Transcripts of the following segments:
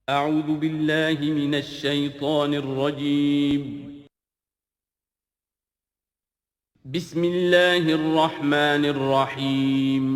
اعوذ باللہ من الشیطان الرجیم بسم اللہ الرحمن الرحیم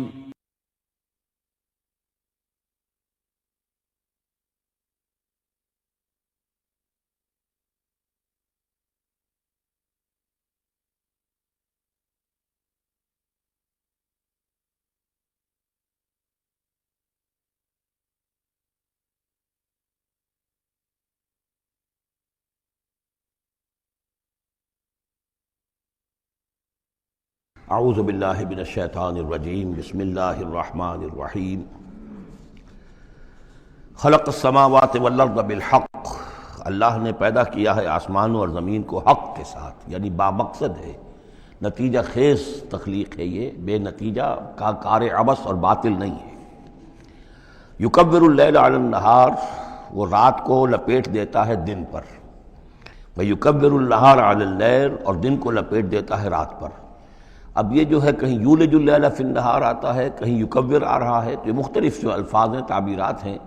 اعوذ باللہ من الشیطان الرجیم بسم اللہ الرحمن الرحیم خلق السماوات والارض بالحق، اللہ نے پیدا کیا ہے آسمانوں اور زمین کو حق کے ساتھ، یعنی بامقصد ہے، نتیجہ خیز تخلیق ہے، یہ بے نتیجہ کا کار عبث اور باطل نہیں ہے۔ یکبر اللیل علی النہار، وہ رات کو لپیٹ دیتا ہے دن پر، ویکبر النہار علی اللیل، اور دن کو لپیٹ دیتا ہے رات پر۔ اب یہ جو ہے کہیں یولج اللیل فی النہار آتا ہے، کہیں یکبر آ رہا ہے، تو یہ مختلف جو الفاظ ہیں، تعبیرات ہیں،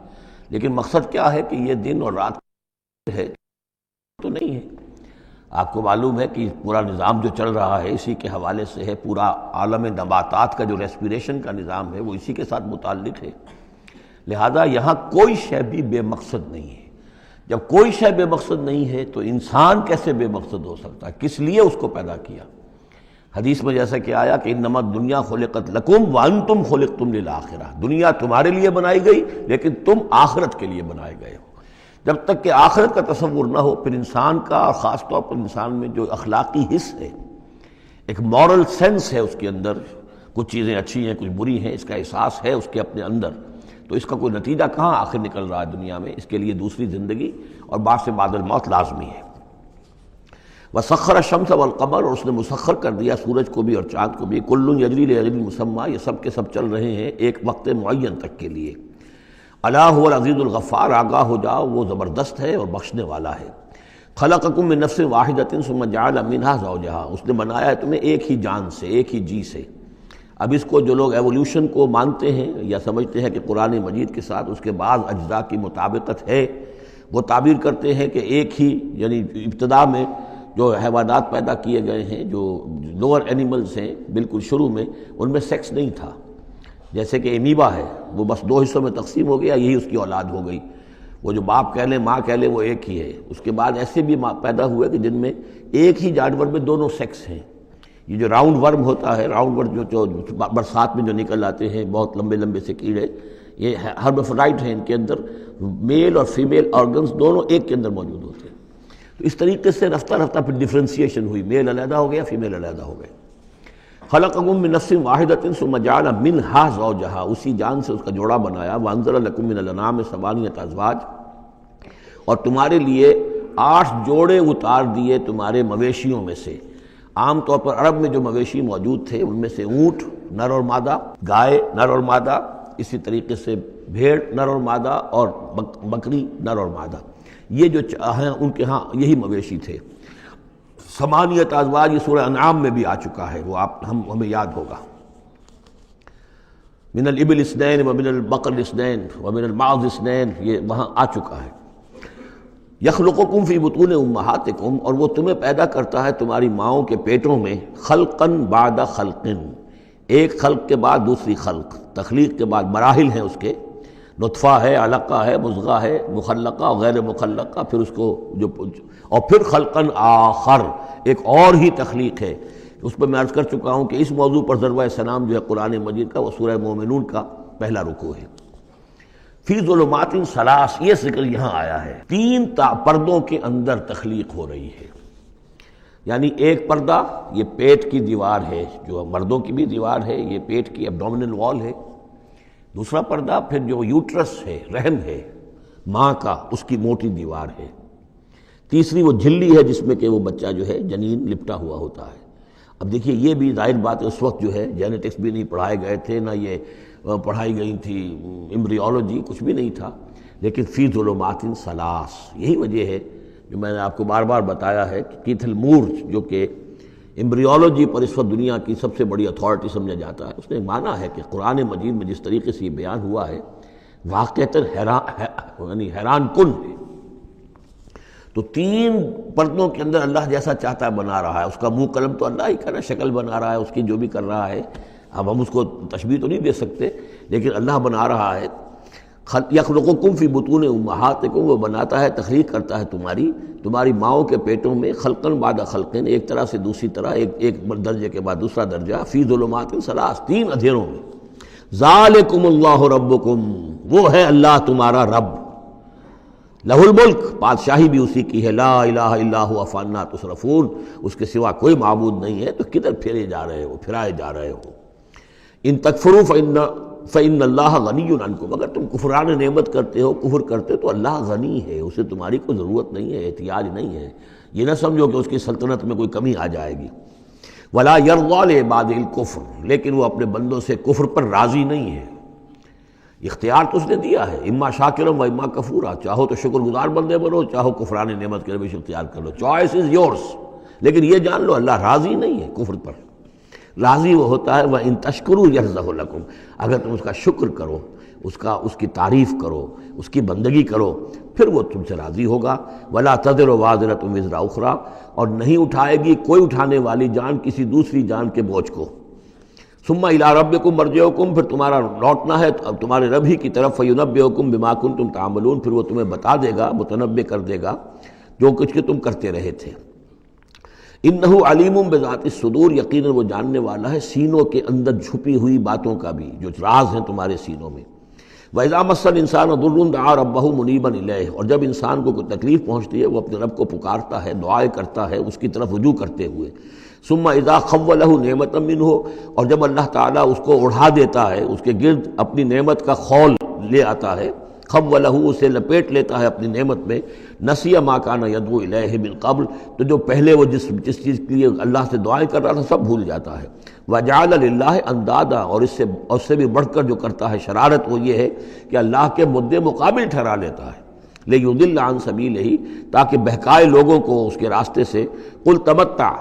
لیکن مقصد کیا ہے کہ یہ دن اور رات ہے تو نہیں ہے۔ آپ کو معلوم ہے کہ پورا نظام جو چل رہا ہے اسی کے حوالے سے ہے، پورا عالم نباتات کا جو ریسپیریشن کا نظام ہے وہ اسی کے ساتھ متعلق ہے، لہذا یہاں کوئی شے بھی بے مقصد نہیں ہے۔ جب کوئی شے بے مقصد نہیں ہے تو انسان کیسے بے مقصد ہو سکتا ہے؟ کس لیے اس کو پیدا کیا؟ حدیث میں جیسا کہ آیا کہ انما الدنیا خلقت لکم وانتم خلقتم للآخرہ، دنیا تمہارے لیے بنائی گئی لیکن تم آخرت کے لیے بنائے گئے ہو۔ جب تک کہ آخرت کا تصور نہ ہو، پھر انسان کا، اور خاص طور پر انسان میں جو اخلاقی حص ہے، ایک مورل سینس ہے اس کے اندر، کچھ چیزیں اچھی ہیں کچھ بری ہیں، اس کا احساس ہے اس کے اپنے اندر، تو اس کا کوئی نتیجہ کہاں آخر نکل رہا ہے دنیا میں؟ اس کے لیے دوسری زندگی اور بعد سے بعد الموت لازمی ہے۔ وسخر الشمس والقمر، اور اس نے مسخر کر دیا سورج کو بھی اور چاند کو بھی، کل یجری لاجل مسمى، یہ سب کے سب چل رہے ہیں ایک وقت معین تک کے لیے۔ الا هو العزیز الغفار، آگاہ ہو جاؤ وہ زبردست ہے اور بخشنے والا ہے۔ خلقکم من نفس واحدۃ ثم جعل منها زوجها، اس نے بنایا ہے تمہیں ایک ہی جان سے، ایک ہی جی سے۔ اب اس کو جو لوگ ایولیوشن کو مانتے ہیں یا سمجھتے ہیں کہ قرآن مجید کے ساتھ اس کے بعض اجزاء کی مطابقت ہے، وہ تعبیر کرتے ہیں کہ ایک ہی، یعنی ابتدا میں جو حیوانات پیدا کیے گئے ہیں، جو لوور اینیملز ہیں، بالکل شروع میں ان میں سیکس نہیں تھا، جیسے کہ امیبا ہے، وہ بس دو حصوں میں تقسیم ہو گیا، یہی اس کی اولاد ہو گئی، وہ جو باپ کہہ لیں ماں کہہ لیں وہ ایک ہی ہے۔ اس کے بعد ایسے بھی پیدا ہوئے کہ جن میں ایک ہی جانور میں دونوں سیکس ہیں۔ یہ جو راؤنڈ ورم ہوتا ہے، راؤنڈ ورم جو برسات میں جو نکل آتے ہیں بہت لمبے لمبے سے کیڑے، یہ ہرمافرڈائٹ ہیں، ان کے اندر میل اور فیمیل آرگنز دونوں ایک کے اندر موجود ہوتے ہیں۔ تو اس طریقے سے رفتہ رفتہ پھر ڈفرینسیشن ہوئی، میل علیحدہ ہو گیا، فیمیل علیحدہ ہو گئے۔ خلقکم من نفس واحدۃ ثم جعل منها زوجها، اسی جان سے اس کا جوڑا بنایا۔ وانزل لکم من الانعام ثمانیۃ ازواج، اور تمہارے لیے 8 جوڑے اتار دیے تمہارے مویشیوں میں سے۔ عام طور پر عرب میں جو مویشی موجود تھے ان میں سے اونٹ نر اور مادہ، گائے نر اور مادہ، اسی طریقے سے بھیڑ نر اور مادہ، اور بکری نر اور مادہ، یہ جو ہیں ان کے ہاں یہی مویشی تھے۔ ثمانیۃ ازواج یہ سورہ انعام میں بھی آ چکا ہے، وہ ہمیں یاد ہوگا۔ من الابل اثنین ومن البقر اثنین ومن المعز اثنین، یہ وہاں آ چکا ہے۔ یخلقکم فی بطون امہاتکم، اور وہ تمہیں پیدا کرتا ہے تمہاری ماؤں کے پیٹوں میں، خلقا بعد خلق، ایک خلق کے بعد دوسری خلق، تخلیق کے بعد مراحل ہیں اس کے، نطفہ ہے، علقہ ہے، مضغہ ہے، مخلقہ اور غیر مخلقہ، پھر اس کو اور پھر خلقاً آخر، ایک اور ہی تخلیق ہے۔ اس پہ میں عرض کر چکا ہوں کہ اس موضوع پر ضربہ سلام جو ہے قرآن مجید کا، وہ سورہ مومنون کا پہلا رکوع ہے۔ فی ظلمات ثلاث، یہ ذکر یہاں آیا ہے، 3 پردوں کے اندر تخلیق ہو رہی ہے۔ یعنی ایک پردہ یہ پیٹ کی دیوار ہے، جو مردوں کی بھی دیوار ہے، یہ پیٹ کی ایبڈومینل وال ہے۔ دوسرا پردہ پھر جو یوٹرس ہے، رحم ہے ماں کا، اس کی موٹی دیوار ہے۔ تیسری وہ جھلی ہے جس میں کہ وہ بچہ جو ہے جنین لپٹا ہوا ہوتا ہے۔ اب دیکھیے یہ بھی ظاہر بات ہے، اس وقت جو ہے جینیٹکس بھی نہیں پڑھائے گئے تھے، نہ یہ پڑھائی گئی تھی ایمبریولوجی، کچھ بھی نہیں تھا، لیکن فی ظلمات ثلاث، یہی وجہ ہے جو میں نے آپ کو بار بار بتایا ہے کہ کیتھل مور، جو کہ ایمبریولوجی پر اس وقت دنیا کی سب سے بڑی اتھارٹی سمجھا جاتا ہے، اس نے مانا ہے کہ قرآن مجید میں جس طریقے سے یہ بیان ہوا ہے واقعتاً حیران کن ہے۔ تو تین پردوں کے اندر اللہ جیسا چاہتا ہے بنا رہا ہے، اس کا منہ قلم تو اللہ ہی کا نا، شکل بنا رہا ہے اس کی جو بھی کر رہا ہے، اب ہم اس کو تشبیہ تو نہیں دے سکتے، لیکن اللہ بنا رہا ہے۔ یخلقکم فی بطون امہاتکم، وہ بناتا ہے، تخلیق کرتا ہے تمہاری ماؤں کے پیٹوں میں، خلقن بعد خلقن، ایک طرح سے دوسری طرح، ایک درجے کے بعد دوسرا درجہ، فی ظلمات ثلاث، تین اندھیروں میں۔ ذالکم اللہ ربکم، وہ ہے اللہ تمہارا رب، لہ الملک، بادشاہی بھی اسی کی ہے، لا الہ الا هو فانا تصرفون، اس کے سوا کوئی معبود نہیں ہے، تو کدھر پھرائے جا رہے ہو۔ ان تکفروا فإن اللہ غنی عنکم، اگر تم کفران نعمت کرتے ہو، کفر کرتے ہو، تو اللہ غنی ہے، اسے تمہاری کوئی ضرورت نہیں ہے، احتیاج نہیں ہے، یہ نہ سمجھو کہ اس کی سلطنت میں کوئی کمی آ جائے گی۔ ولا یرضی لعبادہ الکفر، لیکن وہ اپنے بندوں سے کفر پر راضی نہیں ہے، اختیار تو اس نے دیا ہے، اما شاکرا و اما کفورا، چاہو تو شکر گزار بندے بنو، چاہو کفران نعمت کے روش اختیار کر لو، چوائس از یورس، لیکن یہ جان لو اللہ راضی نہیں ہے کفر پر، راضی وہ ہوتا ہے وَإِن تَشْكُرُوا يَرْضَهُ لَكُمْ، اگر تم اس کا شکر کرو، اس کی تعریف کرو، اس کی بندگی کرو، پھر وہ تم سے راضی ہوگا۔ وَلَا تَزِرُ وَازِرَةٌ وِزْرَ أُخْرَىٰ، اور نہیں اٹھائے گی کوئی اٹھانے والی جان کسی دوسری جان کے بوجھ کو۔ ثُمَّ إِلَىٰ رَبِّكُمْ مَرْجِعُكُمْ، پھر تمہارا لوٹنا ہے اب تمہارے رب ہی کی طرف، فَيُنَبِّئُكُمْ بِمَا كُنتُمْ تَعْمَلُونَ، پھر وہ تمہیں بتا دے گا، متنبع کر دے گا جو کچھ کہ تم کرتے رہے تھے۔ انہ علیم بذات الصدور، یقیناً وہ جاننے والا ہے سینوں کے اندر چھپی ہوئی باتوں کا بھی، جو راز ہیں تمہارے سینوں میں۔ وَإِذَا مَسَّ الْإِنسَانَ ضُرٌّ دَعَا رَبَّهُ مُنِيبًا إِلَيْهِ، اور جب انسان کو کوئی تکلیف پہنچتی ہے وہ اپنے رب کو پکارتا ہے، دعائیں کرتا ہے اس کی طرف رجوع کرتے ہوئے۔ ثم اذا خولہ نعمتا منہ، اور جب اللہ تعالیٰ اس کو اڑھا دیتا ہے، اس کے گرد اپنی نعمت کا خول لے آتا ہے، خولہ، اسے لپیٹ لیتا ہے اپنی نعمت میں، نسی ما کان یدعو الیہ من قبل، تو جو پہلے وہ جس چیز کے لیے اللہ سے دعائیں کر رہا تھا سب بھول جاتا ہے۔ وجعل للہ اندادا، اور اس سے بھی بڑھ کر جو کرتا ہے شرارت وہ یہ ہے کہ اللہ کے مدِ مقابل ٹھہرا لیتا ہے، لیضل عن سبیلہ، تاکہ بہکائے لوگوں کو اس کے راستے سے۔ قل تمتع،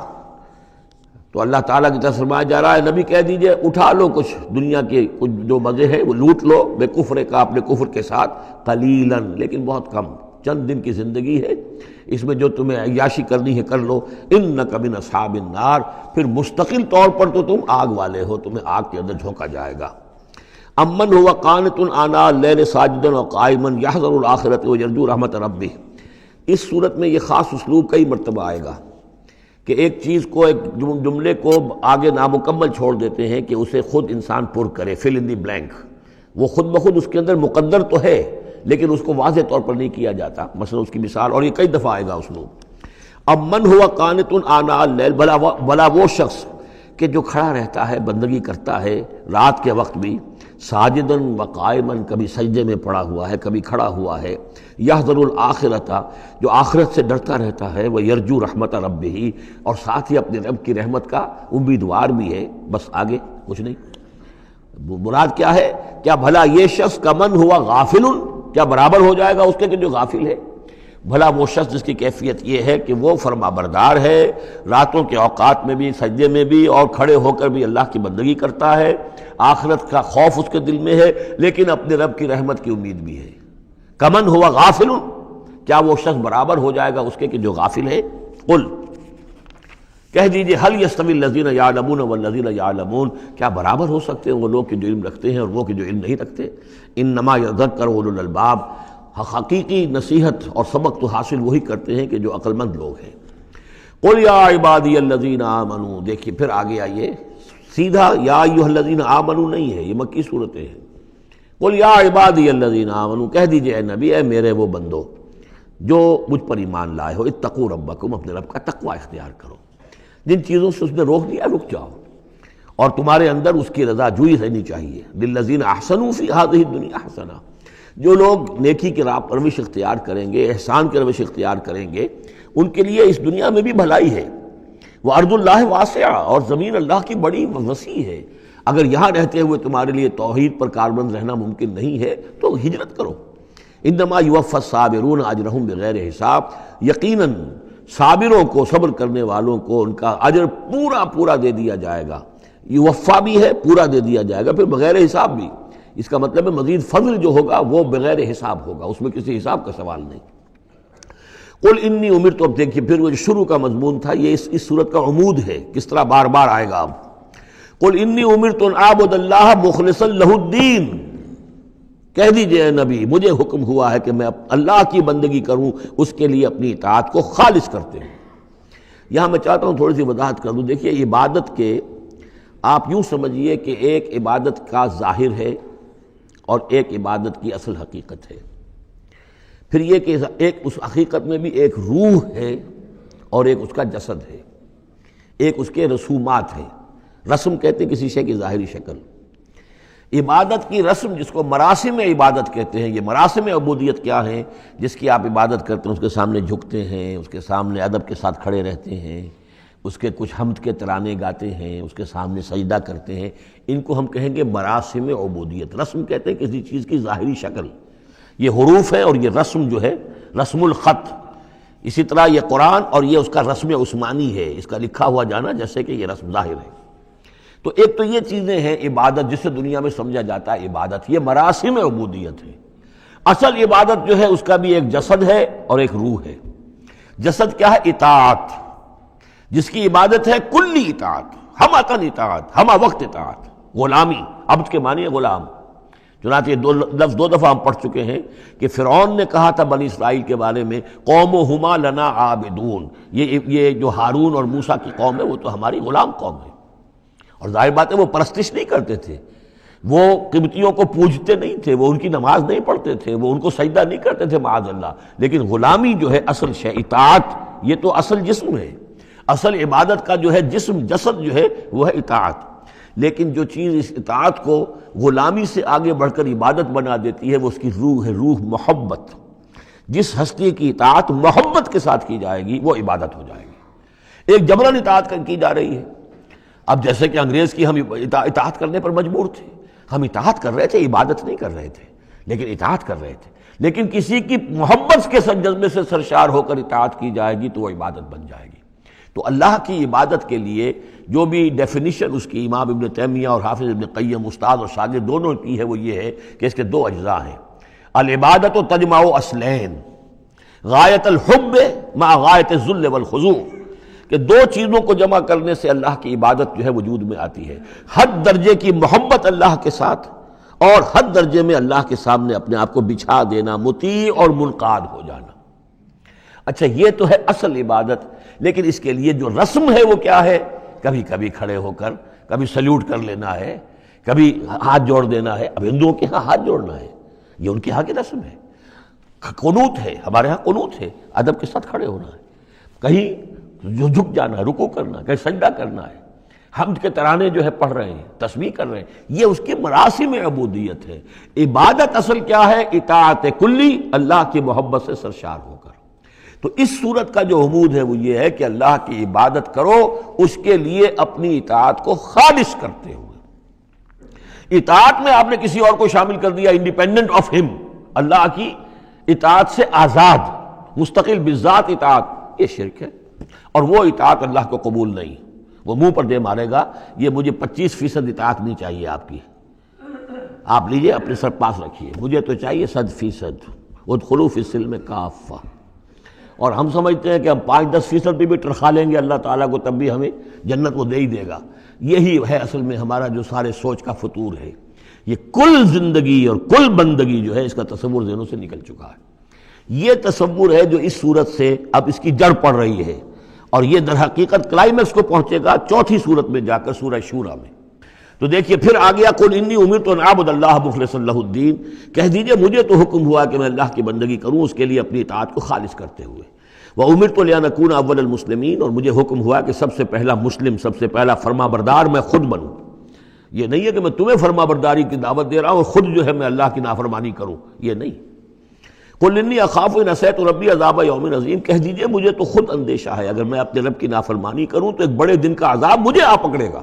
تو اللہ تعالیٰ کی طرف فرمایا جا رہا ہے نبی کہہ دیجئے اٹھا لو کچھ دنیا کے کچھ جو مزے ہیں وہ لوٹ لو، بے کفر کا، اپنے کفر کے ساتھ، قلیلاً، لیکن بہت کم، چند دن کی زندگی ہے، اس میں جو تمہیں عیاشی کرنی ہے کر لو۔ انک من اصحاب النار، پھر مستقل طور پر تو تم آگ والے ہو، تمہیں آگ کے اندر جھونکا جائے گا۔ امن هو قانت آناء اللیل ساجدا وقائما یحذر الآخرۃ ویرجو رحمت ربہ، اس صورت میں یہ خاص اسلوب کئی مرتبہ آئے گا کہ ایک چیز کو، ایک جملے کو آگے نامکمل چھوڑ دیتے ہیں کہ اسے خود انسان پر کرے، فل ان دی بلینک، وہ خود بخود اس کے اندر مقدر تو ہے لیکن اس کو واضح طور پر نہیں کیا جاتا، مثلا اس کی مثال، اور یہ کئی دفعہ آئے گا اسلوب۔ اب من ہوا قانت آناء اللیل، بھلا وہ شخص کہ جو کھڑا رہتا ہے، بندگی کرتا ہے رات کے وقت بھی، ساجدن و قائمن، کبھی سجدے میں پڑا ہوا ہے کبھی کھڑا ہوا ہے، یحذر الآخرۃ، جو آخرت سے ڈرتا رہتا ہے، وہ یرجو رحمت ربہ، اور ساتھ ہی اپنے رب کی رحمت کا امیدوار بھی ہے، بس آگے کچھ نہیں۔ مراد کیا ہے؟ کیا بھلا یہ شخص کمن ہوا غافل، کیا برابر ہو جائے گا اس کے کہ جو غافل ہے؟ بھلا وہ شخص جس کی کیفیت یہ ہے کہ وہ فرما بردار ہے، راتوں کے اوقات میں بھی، سجدے میں بھی، اور کھڑے ہو کر بھی اللہ کی بندگی کرتا ہے، آخرت کا خوف اس کے دل میں ہے، لیکن اپنے رب کی رحمت کی امید بھی ہے۔ کمن ہوا غافل، کیا وہ شخص برابر ہو جائے گا اس کے کہ جو غافل ہے؟ قل، کہہ دیجئے، حل یستوی الذین یعلمون والذین یعلمون، کیا برابر ہو سکتے ہیں وہ لوگ کہ جو علم رکھتے ہیں اور وہ کہ جو علم نہیں رکھتے؟ انما یذکر اولو الالباب، حقیقی نصیحت اور سبق تو حاصل وہی کرتے ہیں کہ جو عقل مند لوگ ہیں۔ قل یا عبادی الذین آمنوا، دیکھیے پھر آگے آئیے، سیدھا یا ایھا الذین آمنوا نہیں ہے، یہ مکی صورتیں ہیں۔ قل یا عبادی الذین آمنوا، کہہ دیجئے اے نبی، اے میرے وہ بندو جو مجھ پر ایمان لائے ہو، اتقوا ربکم، اپنے رب کا تقوی اختیار کرو، جن چیزوں سے اس نے روک دیا رک جاؤ، اور تمہارے اندر اس کی رضا جوئی رہنی چاہیے۔ للذین احسنوا فی ہذہ الدنیا حسنہ، جو لوگ نیکی کی راہ پر روش اختیار کریں گے، احسان کی روش اختیار کریں گے، ان کے لیے اس دنیا میں بھی بھلائی ہے۔ وَأَرْضُ اللَّهِ وَاسِعَةٌ، اور زمین اللہ کی بڑی وسیع ہے، اگر یہاں رہتے ہوئے تمہارے لیے توحید پر کاربند رہنا ممکن نہیں ہے تو ہجرت کرو۔ انما یوفی الصابرون اجرہم بغیر حساب، یقیناً صابروں کو، صبر کرنے والوں کو ان کا اجر پورا پورا دے دیا جائے گا، یوفا بھی ہے، پورا دے دیا جائے گا، پھر بغیر حساب بھی، اس کا مطلب ہے مزید فضل جو ہوگا وہ بغیر حساب ہوگا، اس میں کسی حساب کا سوال نہیں۔ قل انی امرت، اب دیکھیے پھر وہ جو شروع کا مضمون تھا یہ اس صورت کا عمود ہے، کس طرح بار بار آئے گا اب۔ قل انی امرت ان اعبد اللہ مخلصا لہ الدین، کہہ دیجئے اے نبی مجھے حکم ہوا ہے کہ میں اللہ کی بندگی کروں، اس کے لیے اپنی اطاعت کو خالص کرتے ہوں۔ یہاں میں چاہتا ہوں تھوڑی سی وضاحت کر دوں۔ دیکھیے عبادت کے آپ یوں سمجھیے کہ ایک عبادت کا ظاہر ہے اور ایک عبادت کی اصل حقیقت ہے، پھر یہ کہ ایک اس حقیقت میں بھی ایک روح ہے اور ایک اس کا جسد ہے، ایک اس کے رسومات ہیں۔ رسم کہتے ہیں کسی شے کی ظاہری شکل۔ عبادت کی رسم جس کو مراسم عبادت کہتے ہیں، یہ مراسم عبودیت کیا ہیں؟ جس کی آپ عبادت کرتے ہیں، اس کے سامنے جھکتے ہیں، اس کے سامنے ادب کے ساتھ کھڑے رہتے ہیں، اس کے کچھ حمد کے ترانے گاتے ہیں، اس کے سامنے سجدہ کرتے ہیں، ان کو ہم کہیں گے مراسم عبودیت۔ رسم کہتے ہیں کسی چیز کی ظاہری شکل، یہ حروف ہے اور یہ رسم جو ہے رسم الخط، اسی طرح یہ قرآن اور یہ اس کا رسم عثمانی ہے، اس کا لکھا ہوا جانا جیسے کہ یہ رسم ظاہر ہے۔ تو ایک تو یہ چیزیں ہیں عبادت جسے دنیا میں سمجھا جاتا ہے عبادت، یہ مراسم عبودیت ہے۔ اصل عبادت جو ہے اس کا بھی ایک جسد ہے اور ایک روح ہے۔ جسد کیا ہے؟ اطاعت، جس کی عبادت ہے کلی اطاعت، ہم عطن اطاعت، ہم وقت اطاعت، غلامی، عبد کے معنی ہے غلام۔ چنانچہ یہ لفظ دو دفعہ ہم پڑھ چکے ہیں کہ فرعون نے کہا تھا بنی اسرائیل کے بارے میں قومہما لنا عابدون، یہ جو ہارون اور موسیٰ کی قوم ہے وہ تو ہماری غلام قوم ہے۔ اور ظاہر بات ہے وہ پرستش نہیں کرتے تھے، وہ قبطیوں کو پوجتے نہیں تھے، وہ ان کی نماز نہیں پڑھتے تھے، وہ ان کو سجدہ نہیں کرتے تھے معاذ اللہ، لیکن غلامی جو ہے اصل شے، اطاعت یہ تو اصل جسم ہے، اصل عبادت کا جو ہے جسم جسد جو ہے وہ ہے اطاعت۔ لیکن جو چیز اس اطاعت کو غلامی سے آگے بڑھ کر عبادت بنا دیتی ہے وہ اس کی روح ہے، روح محبت۔ جس ہستی کی اطاعت محبت کے ساتھ کی جائے گی وہ عبادت ہو جائے گی۔ ایک جبراً اطاعت کی جا رہی ہے۔ اب جیسے کہ انگریز کی ہم اطاعت کرنے پر مجبور تھے، ہم اطاعت کر رہے تھے، عبادت نہیں کر رہے تھے لیکن اطاعت کر رہے تھے، لیکن کسی کی محبت کے جذبے سے سرشار ہو کر اطاعت کی جائے گی تو وہ عبادت بن جائے گی۔ تو اللہ کی عبادت کے لیے جو بھی ڈیفینیشن اس کی امام ابن تیمیہ اور حافظ ابن قیم استاد اور شاگرد دونوں کی ہے وہ یہ ہے کہ اس کے دو اجزاء ہیں۔ العبادت تجمع اصلین، غایت الحب مع غایت الذل والخضوع، کہ دو چیزوں کو جمع کرنے سے اللہ کی عبادت جو ہے وجود میں آتی ہے، حد درجے کی محبت اللہ کے ساتھ اور حد درجے میں اللہ کے سامنے اپنے آپ کو بچھا دینا، مطیع اور منقاد ہو جانا۔ اچھا یہ تو ہے اصل عبادت، لیکن اس کے لیے جو رسم ہے وہ کیا ہے؟ کبھی کبھی کھڑے ہو کر کبھی سلیوٹ کر لینا ہے، کبھی ہاتھ جوڑ دینا ہے۔ اب ہندوؤں کے ہاں ہاتھ جوڑنا ہے، یہ ان کے ہاں کی رسم ہے۔ قنوت ہے، ہمارے ہاں قنوت ہے، ادب کے ساتھ کھڑے ہونا ہے، کہیں جو جھک جانا ہے، رکوع کرنا ہے، کہیں سجدہ کرنا ہے، حمد کے ترانے جو ہے پڑھ رہے ہیں، تسبیح کر رہے ہیں، یہ اس کی مراسم عبودیت ہے۔ عبادت اصل کیا ہے؟ اطاعت کلی، اللہ کی محبت سے سرشار ہو کر۔ تو اس صورت کا جو عمود ہے وہ یہ ہے کہ اللہ کی عبادت کرو اس کے لیے اپنی اطاعت کو خالص کرتے ہوئے۔ اطاعت میں آپ نے کسی اور کو شامل کر دیا، انڈیپینڈنٹ آف ہم، اللہ کی اطاعت سے آزاد مستقل بذات اطاعت، یہ شرک ہے، اور وہ اطاعت اللہ کو قبول نہیں۔ وہ منہ پر دے مارے گا یہ مجھے 25% اطاعت نہیں چاہیے آپ کی، آپ لیجئے اپنے سر پاس رکھیے، مجھے تو چاہیے 100%۔ ادخلوا فی السلم کافہ، اور ہم سمجھتے ہیں کہ ہم 5-10% بھی ٹرخا لیں گے اللہ تعالیٰ کو تب بھی ہمیں جنت وہ دے ہی دے گا۔ یہی ہے اصل میں ہمارا جو سارے سوچ کا فطور ہے، یہ کل زندگی اور کل بندگی جو ہے اس کا تصور ذہنوں سے نکل چکا ہے۔ یہ تصور ہے جو اس صورت سے اب اس کی جڑ پڑ رہی ہے، اور یہ در حقیقت کلائمیکس کو پہنچے گا چوتھی صورت میں جا کر سورہ شورى میں۔ تو دیکھیے پھر آ گیا قل انی امرت ان اعبد اللہ مخلصا لہ الدین، کہہ دیجئے مجھے تو حکم ہوا کہ میں اللہ کی بندگی کروں اس کے لیے اپنی اطاعت کو خالص کرتے ہوئے۔ وامرت لان اکون اول المسلمین، اور مجھے حکم ہوا کہ سب سے پہلا مسلم، سب سے پہلا فرما بردار میں خود بنوں۔ یہ نہیں ہے کہ میں تمہیں فرما برداری کی دعوت دے رہا ہوں اور خود جو ہے میں اللہ کی نافرمانی کروں، یہ نہیں۔ قل انی اخاف ان عصیت ربی عذاب یوم عظیم، کہہ دیجئے مجھے تو خود اندیشہ ہے اگر میں اپنے رب کی نافرمانی کروں تو ایک بڑے دن کا عذاب مجھے آ پکڑے گا۔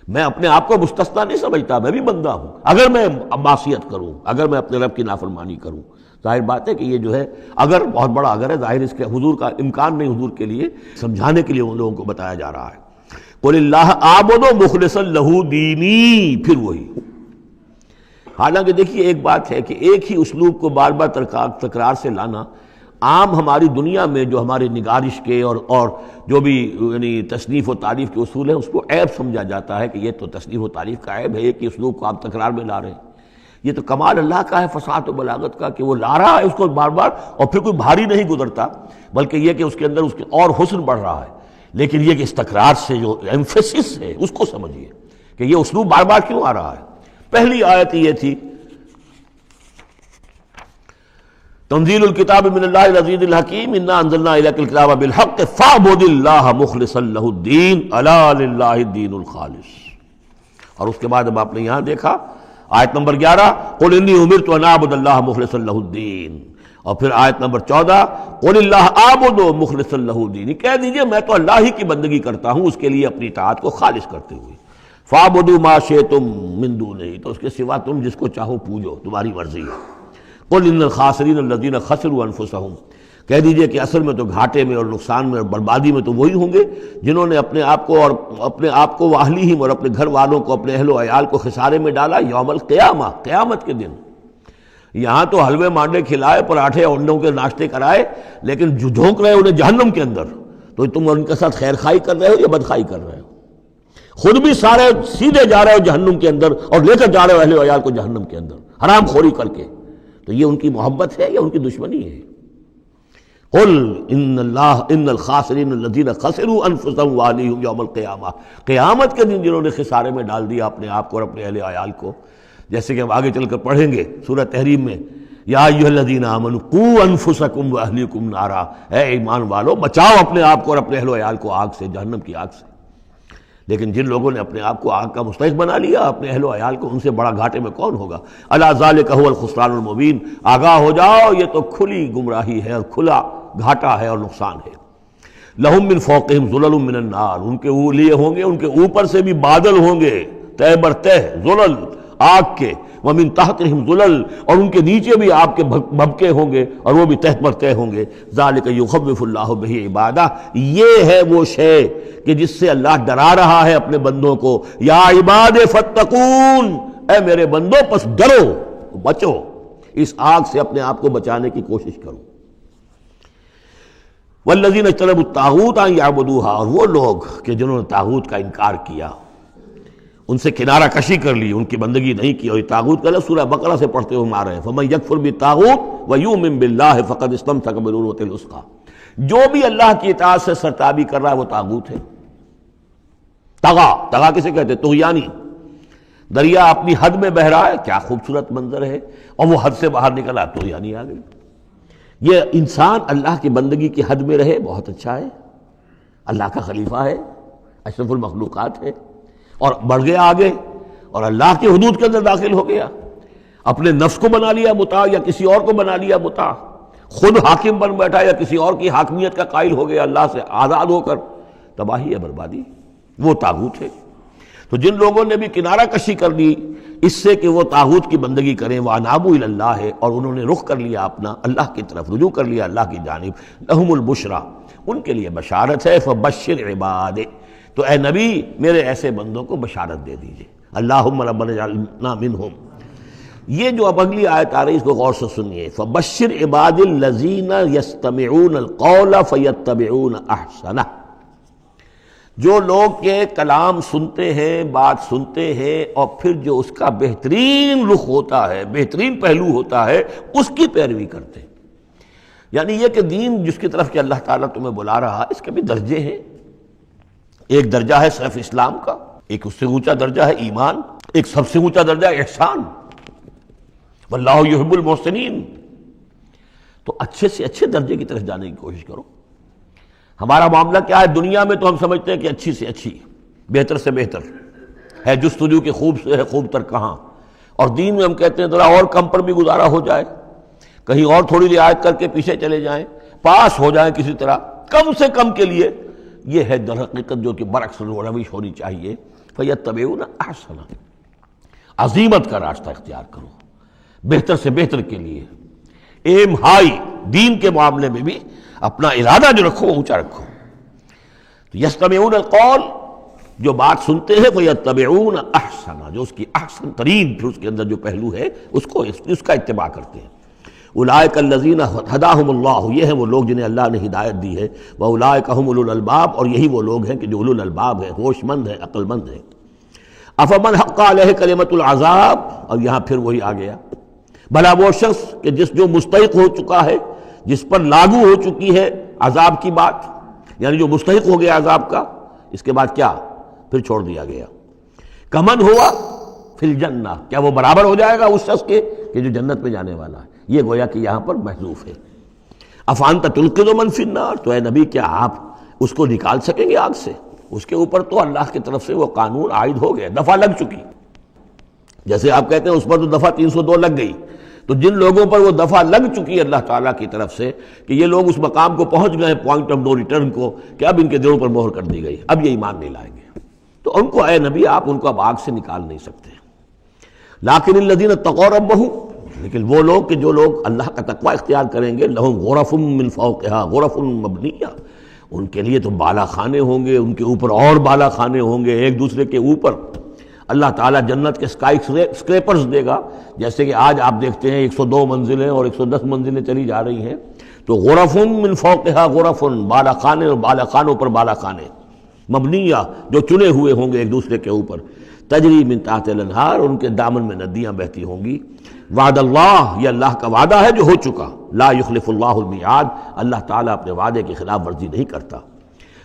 میں اپنے آپ کو مستثنیٰ نہیں سمجھتا، میں بھی بندہ ہوں، اگر میں معصیت کروں، اگر میں اپنے رب کی نافرمانی کروں۔ ظاہر بات ہے کہ یہ جو ہے اگر بہت بڑا اگر ہے، ظاہر اس کے حضور کا امکان نہیں، حضور کے لیے سمجھانے کے لیے ان لوگوں کو بتایا جا رہا ہے۔ قل اللہ اعبد مخلصا لہ دینی، پھر وہی حالانکہ دیکھیے ایک بات ہے کہ ایک ہی اسلوب کو بار بار تکرار سے لانا عام ہماری دنیا میں جو ہمارے نگارش کے اور جو بھی یعنی تصنیف و تعریف کے اصول ہیں اس کو عیب سمجھا جاتا ہے کہ یہ تو تصنیف و تعریف کا عیب ہے، ایک ہی اسلوب کو آپ تکرار میں لا رہے ہیں۔ یہ تو کمال اللہ کا ہے فصاحت و بلاغت کا کہ وہ لا رہا ہے اس کو بار بار، اور پھر کوئی بھاری نہیں گزرتا، بلکہ یہ کہ اس کے اندر اس کے اور حسن بڑھ رہا ہے۔ لیکن یہ کہ اس تکرار سے جو ایمفیسس ہے اس کو سمجھیے کہ یہ اسلوب بار بار کیوں آ رہا ہے۔ پہلی آیت یہ تھی تنزیل الکتاب من اللہ العزیز الحکیم انا انزلنا الیک الکتاب بالحق فاعبد اللہ مخلصا لہ الدین الا للہ الدین الخالص۔ اور اس کے بعد اب آپ نے یہاں دیکھا آیت نمبر 11 قل انی امرت ان اعبد اللہ مخلصا لہ الدین، اور پھر آیت نمبر 14 قل اللہ اعبد مخلصا لہ الدین، کہہ دیجئے میں تو اللہ ہی کی بندگی کرتا ہوں اس کے لیے اپنی اطاعت کو خالص کرتے ہوئے۔ فاعبدوا ما شئتم من دونہ، تو اس کے سوا تم جس کو چاہو پوجو، تمہاری مرضی ہے۔ قل ان الخاسرین الذین خسروا انفسهم، کہہ دیجئے کہ اصل میں تو گھاٹے میں اور نقصان میں اور بربادی میں تو وہی ہوں گے جنہوں نے اپنے آپ کو واہلیہم اور اپنے گھر والوں کو، اپنے اہل و عیال کو خسارے میں ڈالا یوم القیامہ، قیامت کے دن۔ یہاں تو حلوے مانڈے کھلائے، پراٹھے انڈوں کے ناشتے کرائے، لیکن جو جھونک رہے انہیں جہنم کے اندر، تو تم ان کے ساتھ خیر خائی کر رہے ہو یا بدخائی کر رہے ہو؟ خود بھی سارے سیدھے جا رہے ہو جہنم کے اندر اور لے کر جا رہے ہو اہل و عیال کو جہنم کے اندر حرام خوری کر کے، تو یہ ان کی محبت ہے یا ان کی دشمنی ہے؟ قل ان الخاسرین الذین خسروا انفسهم واہلیہم یوم القیامہ، قیامت کے دن جنہوں نے خسارے میں ڈال دیا اپنے آپ کو اور اپنے اہل عیال کو، جیسے کہ ہم آگے چل کر پڑھیں گے سورہ تحریم میں، یا ایھا الذین آمنوا قوا انفسکم واہلیکم نارا، اے ایمان والو بچاؤ اپنے آپ کو اور اپنے اہل و عیال کو آگ سے، جہنم کی آگ سے۔ لیکن جن لوگوں نے اپنے آپ کو آگ کا مستحق بنا لیا، اپنے اہل و عیال کو، ان سے بڑا گھاٹے میں کون ہوگا؟ الا ذالک ھو الخسران المبین، آگاہ ہو جاؤ یہ تو کھلی گمراہی ہے اور کھلا گھاٹا ہے اور نقصان ہے۔ لہم من فوقہم ظلل من النار، ان کے لیے ہوں گے ان کے اوپر سے بھی بادل ہوں گے، تہ بر تہ ظلل آگ کے، ومن تحتہم ظلل، اور ان کے نیچے بھی آگ کے بھبکے ہوں گے اور وہ بھی تہ پر تہ ہوں گے۔ ذالک یخوف اللہ بہ عبادہ، یہ ہے وہ شے کہ جس سے اللہ ڈرا رہا ہے اپنے بندوں کو۔ یا عباد فتقون، اے میرے بندوں پس ڈرو، بچو، اس آگ سے اپنے آپ کو بچانے کی کوشش کرو۔ والذین اجتنبوا الطاغوت ان یعبدوہا، اور وہ لوگ کہ جنہوں نے طاغوت کا انکار کیا، ان سے کنارہ کشی کر لی، ان کی بندگی نہیں کی، اور یہ طاغوت کا لفظ سورہ بقرہ سے پڑھتے ہوئے ہم آ رہے ہیں، فمن یکفر بالطاغوت ویؤمن باللہ فقد استمسک بالعروۃ الوثقی، جو بھی اللہ کی اطاعت سے سرتابی کر رہا ہے وہ طاغوت ہے۔ طغا کسے کہتے ہیں؟ طغیانی، دریا اپنی حد میں بہہ رہا ہے، کیا خوبصورت منظر ہے، اور وہ حد سے باہر نکلا، طغیانی آ گئی۔ یہ انسان اللہ کی بندگی کی حد میں رہے، بہت اچھا ہے، اللہ کا خلیفہ ہے، اشرف المخلوقات ہے، اور بڑھ گیا آگے اور اللہ کی حدود کے اندر داخل ہو گیا، اپنے نفس کو بنا لیا مطاع یا کسی اور کو بنا لیا مطاع، خود حاکم بن بیٹھا یا کسی اور کی حاکمیت کا قائل ہو گیا اللہ سے آزاد ہو کر، تباہی ہے، بربادی، وہ طاغوت ہے۔ تو جن لوگوں نے بھی کنارہ کشی کر لی اس سے کہ وہ طاغوت کی بندگی کریں، وَأَنَابُوا إِلَى اللَّهِ ہے، اور انہوں نے رخ کر لیا اپنا اللہ کی طرف، رجوع کر لیا اللہ کی جانب، لَهُمُ الْبُشْرَى، ان کے لیے بشارت ہے، فَبَشِّرْ عِبَادِ، تو اے نبی میرے ایسے بندوں کو بشارت دے دیجئے، اللہم ربنا اجعلنا منہم۔ یہ جو اب اگلی آیت آ رہی اس کو غور سے سنیے، فَبَشِّرْ عِبَادِ الَّذِينَ يَسْتَمِعُونَ الْقَوْلَ فَيَتَّبِعُونَ أَحْسَنَهُ، جو لوگ کے کلام سنتے ہیں، بات سنتے ہیں، اور پھر جو اس کا بہترین رخ ہوتا ہے، بہترین پہلو ہوتا ہے، اس کی پیروی کرتے ہیں۔ یعنی یہ کہ دین جس کی طرف کہ اللہ تعالیٰ تمہیں بلا رہا ہے، اس کے بھی درجے ہیں۔ ایک درجہ ہے صرف اسلام کا، ایک اس سے اونچا درجہ ہے ایمان، ایک سب سے اونچا درجہ ہے احسان، واللہ یحب المحسنین۔ تو اچھے سے اچھے درجے کی طرف جانے کی کوشش کرو۔ ہمارا معاملہ کیا ہے؟ دنیا میں تو ہم سمجھتے ہیں کہ اچھی سے اچھی، بہتر سے بہتر ہے، جستجو کہ خوب سے ہے خوب تر کہاں، اور دین میں ہم کہتے ہیں ذرا اور کم پر بھی گزارا ہو جائے، کہیں اور تھوڑی رعایت کر کے پیچھے چلے جائیں، پاس ہو جائیں کسی طرح، کم سے کم کے لیے۔ یہ ہے در حقیقت جو کہ برعکس روش ہونی چاہیے۔ فَيَتَّبِعُونَ أَحْسَنَهُ، عزیمت کا راستہ اختیار کرو، بہتر سے بہتر کے لیے، ایم ہائی، دین کے معاملے میں بھی اپنا ارادہ جو رکھو وہ اونچا رکھو۔ تو یستمعون القول، جو بات سنتے ہیں فَيَتَّبِعُونَ أَحْسَنَ، جو اس کی احسن ترین پھر اس کے اندر جو پہلو ہے اس کا اتباع کرتے ہیں۔ اولئک الذین ہداہم اللہ، یہ ہیں وہ لوگ جنہیں اللہ نے ہدایت دی ہے، واولئک ھم اولو الالباب، اور یہی وہ لوگ ہیں کہ جو اولو الالباب ہیں، ہوش مند ہیں، عقل مند ہیں۔ افمن حق علیہ کلمۃ العذاب، اور یہاں پھر وہی آ گیا، بھلا وہ شخص کہ جو مستحق ہو چکا ہے، جس پر لاگو ہو چکی ہے عذاب کی بات، یعنی جو مستحق ہو گیا عذاب کا، اس کے بعد کیا پھر چھوڑ دیا گیا۔ کمن ہوا فی الجنہ، کیا وہ برابر ہو جائے گا اس شخص کے کہ جو جنت میں جانے والا ہے؟ یہ گویا کہ یہاں پر محذوف ہے۔ افانت تلقذ من فی النار، تو اے نبی کیا آپ اس کو نکال سکیں گے آگ سے؟ اس کے اوپر تو اللہ کی طرف سے وہ قانون عائد ہو گیا، دفعہ لگ چکی، جیسے آپ کہتے ہیں اس پر تو دفعہ 302 لگ گئی، تو جن لوگوں پر وہ دفعہ لگ چکی ہے اللہ تعالیٰ کی طرف سے کہ یہ لوگ اس مقام کو پہنچ گئے ہیں، پوائنٹ آف نو ریٹرن کو، کہ اب ان کے دلوں پر مہر کر دی گئی، اب یہ ایمان نہیں لائیں گے، تو ان کو اے نبی آپ ان کو اب آگ سے نکال نہیں سکتے۔ لیکن الذین اتقوا ربہم، لیکن وہ لوگ کہ جو لوگ اللہ کا تقوی اختیار کریں گے، لہم غرف من فوقہا غرف مبنیہ، ان کے لیے تو بالا خانے ہوں گے، ان کے اوپر اور بالا خانے ہوں گے ایک دوسرے کے اوپر۔ اللہ تعالیٰ جنت کے اسکائی اسکریپرز دے گا، جیسے کہ آج آپ دیکھتے ہیں 102 منزلیں اور 110 منزلیں چلی جا رہی ہیں، تو غرف من فوقہا غرف، بالا خانے اور بالا خانوں پر بالا خانے، مبنیہ جو چنے ہوئے ہوں گے ایک دوسرے کے اوپر، تجری من تحت الانہار، ان کے دامن میں ندیاں بہتی ہوں گی۔ وعد اللہ، یہ اللہ کا وعدہ ہے جو ہو چکا، لا یخلف اللہ المیعاد، اللہ تعالیٰ اپنے وعدے کی خلاف ورزی نہیں کرتا۔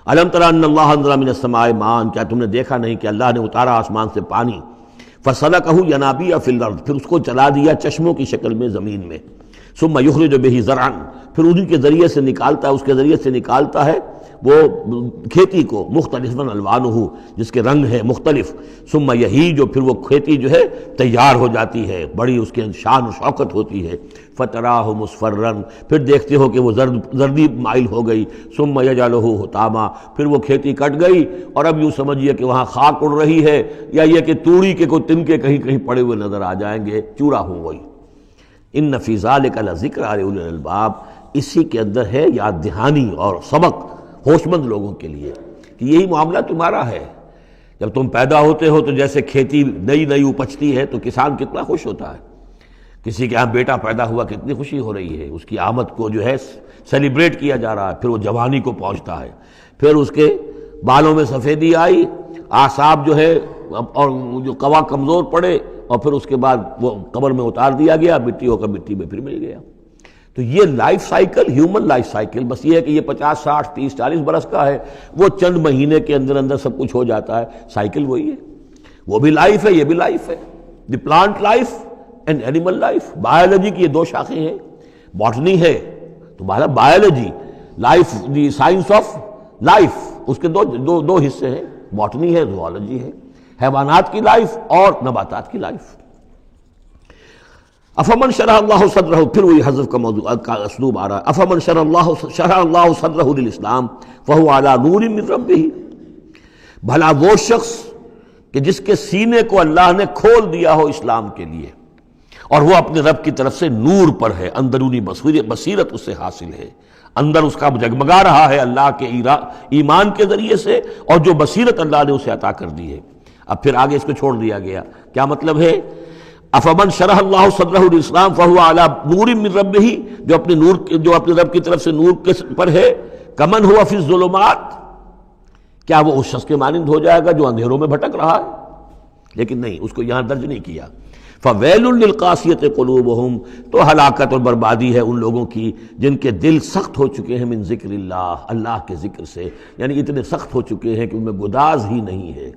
الم تر ان اللہ انزل من السماء ماء، کیا تم نے دیکھا نہیں کہ اللہ نے اتارا آسمان سے پانی، فسلکہ ینابیع فی الارض، پھر اس کو چلا دیا چشموں کی شکل میں زمین میں، ثم یخرج بہ زرعا، پھر ان کے ذریعے سے نکالتا ہے، اس کے ذریعے سے نکالتا ہے وہ کھیتی کو، مختلف الوانہ، جس کے رنگ ہیں مختلف، ثم یہیج، پھر وہ کھیتی جو ہے تیار ہو جاتی ہے، بڑی اس کے شان و شوکت ہوتی ہے، فتراہ مصفرا، پھر دیکھتے ہو کہ وہ زردی مائل ہو گئی، ثم یجعلہ حطاما، پھر وہ کھیتی کٹ گئی اور اب یوں سمجھیے کہ وہاں خاک اڑ رہی ہے، یا یہ کہ توڑی کے کوئی تنکے کہیں کہیں پڑے ہوئے نظر آ جائیں گے، چورا ہو گئی۔ ان فی ذلک لذکر لأولی الالباب، اسی کے اندر ہے یاد دہانی اور سبق ہوش مند لوگوں کے لیے کہ یہی معاملہ تمہارا ہے۔ جب تم پیدا ہوتے ہو تو جیسے کھیتی نئی نئی اپجتی ہے تو کسان کتنا خوش ہوتا ہے، کسی کے یہاں بیٹا پیدا ہوا کتنی خوشی ہو رہی ہے، اس کی آمد کو جو ہے سیلیبریٹ کیا جا رہا ہے، پھر وہ جوانی کو پہنچتا ہے، پھر اس کے بالوں میں سفیدی آئی، اعصاب جو ہے اور جو قوا کمزور پڑے، اور پھر اس کے بعد وہ قبر میں اتار دیا گیا، مٹی ہو کر مٹی میں پھر مل گیا۔ تو یہ life cycle, human life cycle, بس یہ ہے کہ یہ 50 60 30 40 برس کا ہے، وہ چند مہینے کے اندر اندر سب کچھ ہو جاتا ہے، سائیکل وہی ہے، وہ بھی لائف ہے، یہ بھی لائف ہے۔ The plant life and animal life, biology کی یہ دو شاخیں ہیں، باٹنی ہے تو biology, life the science of life, اس کے دو حصے ہیں، باٹنی ہے، زوالوجی ہے، حیوانات کی لائف اور نباتات کی لائف۔ افمن شرح اللہ صدرہ، پھر وہی حذف کا موضوع کا اسلوب آ رہا ہے، افمن شرح اللہ صدرہ للاسلام فہو علی نور من ربہ، بھلا وہ شخص کہ جس کے سینے کو اللہ نے کھول دیا ہو اسلام کے لیے، اور وہ اپنے رب کی طرف سے نور پر ہے، اندرونی بصیرت اس سے حاصل ہے، اندر اس کا جگمگا رہا ہے اللہ کے ایمان کے ذریعے سے، اور جو بصیرت اللہ نے اسے عطا کر دی ہے۔ اب پھر آگے اس کو چھوڑ دیا گیا، کیا مطلب ہے؟ افمن شرح اللہ صدرہ للاسلام فہو علی نور من ربہ، جو اپنے رب کی طرف سے نور کے پر ہے، کمن ہوا فی الظلمات، کیا وہ اس شخص کے مانند ہو جائے گا جو اندھیروں میں بھٹک رہا ہے؟ لیکن نہیں، اس کو یہاں درج نہیں کیا۔ فویل للقاسیۃ قلوبہم، تو ہلاکت اور بربادی ہے ان لوگوں کی جن کے دل سخت ہو چکے ہیں من ذکر اللہ، اللہ کے ذکر سے، یعنی اتنے سخت ہو چکے ہیں کہ ان میں گداز ہی نہیں ہے،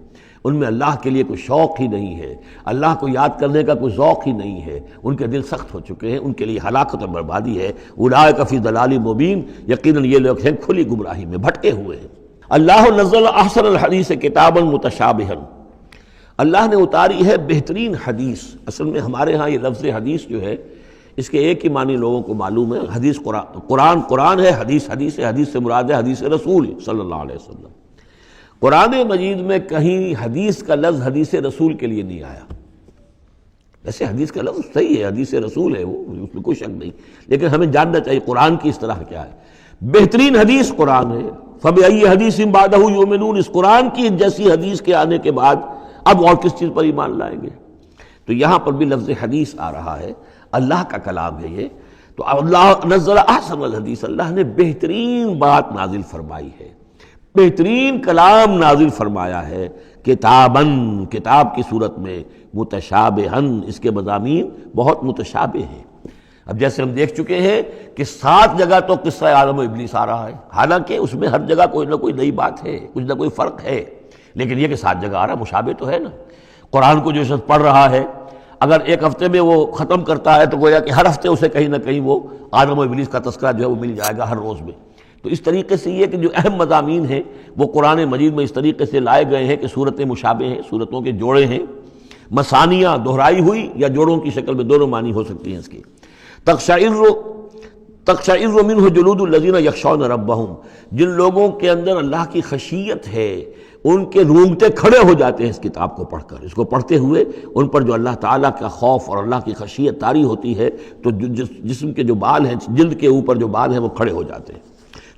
ان میں اللہ کے لیے کوئی شوق ہی نہیں ہے، اللہ کو یاد کرنے کا کوئی ذوق ہی نہیں ہے، ان کے دل سخت ہو چکے ہیں، ان کے لیے ہلاکت اور بربادی ہے۔ اولئک فی ضلال مبین، یقیناً یہ لوگ ہیں کھلی گمراہی میں بھٹکے ہوئے ہیں۔ اللہ نزل احسن الحدیث کتابا متشابہا، اللہ نے اتاری ہے بہترین حدیث۔ اصل میں ہمارے ہاں یہ لفظ حدیث جو ہے اس کے ایک ہی معنی لوگوں کو معلوم ہے، حدیث قرآن ہے، حدیث ہے، حدیث سے مراد ہے حدیث رسول صلی اللہ علیہ وسلم۔ قرآن مجید میں کہیں حدیث کا لفظ حدیث رسول کے لیے نہیں آیا، ویسے حدیث کا لفظ صحیح ہے، حدیث رسول ہے، وہ اس میں کوئی شک نہیں، لیکن ہمیں جاننا چاہیے قرآن کی اصطلاح کیا ہے۔ بہترین حدیث قرآن ہے، فَبِأَيِّ حَدِيثٍ بَعْدَهُ يُؤْمِنُونَ، اس قرآن کی جیسی حدیث کے آنے کے بعد اب اور کس چیز پر ایمان لائیں گے؟ تو یہاں پر بھی لفظ حدیث آ رہا ہے، اللہ کا کلام ہے یہ. تو اللہ نزل احسن الحدیث، اللہ نے بہترین بات نازل فرمائی ہے، بہترین کلام نازل فرمایا ہے. کتاباً، کتاب کی صورت میں، متشابہاً، اس کے مضامین بہت متشابہ ہیں. اب جیسے ہم دیکھ چکے ہیں کہ 7 جگہ تو قصہ آدم و ابلیس آ رہا ہے، حالانکہ اس میں ہر جگہ کوئی نہ کوئی نئی بات ہے، کچھ نہ کوئی فرق ہے، لیکن یہ کہ 7 جگہ آ رہا مشابہ تو ہے نا. قرآن کو جو شخص پڑھ رہا ہے اگر ایک ہفتے میں وہ ختم کرتا ہے تو گویا کہ ہر ہفتے اسے کہیں نہ کہیں وہ آدم و ابلیس کا تذکرہ جو ہے وہ مل جائے گا ہر روز میں. تو اس طریقے سے یہ کہ جو اہم مضامین ہیں وہ قرآن مجید میں اس طریقے سے لائے گئے ہیں کہ صورتیں مشابہ ہیں، صورتوں کے جوڑے ہیں، مثانیہ دہرائی ہوئی یا جوڑوں کی شکل میں دونوں معنی ہو سکتی ہیں اس کی. تقشعر منہ جلود الذین یخشون ربہم، جن لوگوں کے اندر اللہ کی خشیت ہے ان کے رونگٹے کھڑے ہو جاتے ہیں اس کتاب کو پڑھ کر. اس کو پڑھتے ہوئے ان پر جو اللہ تعالیٰ کا خوف اور اللہ کی خشیت طاری ہوتی ہے تو جسم کے جو بال ہیں، جلد کے اوپر جو بال ہیں وہ کھڑے ہو جاتے ہیں.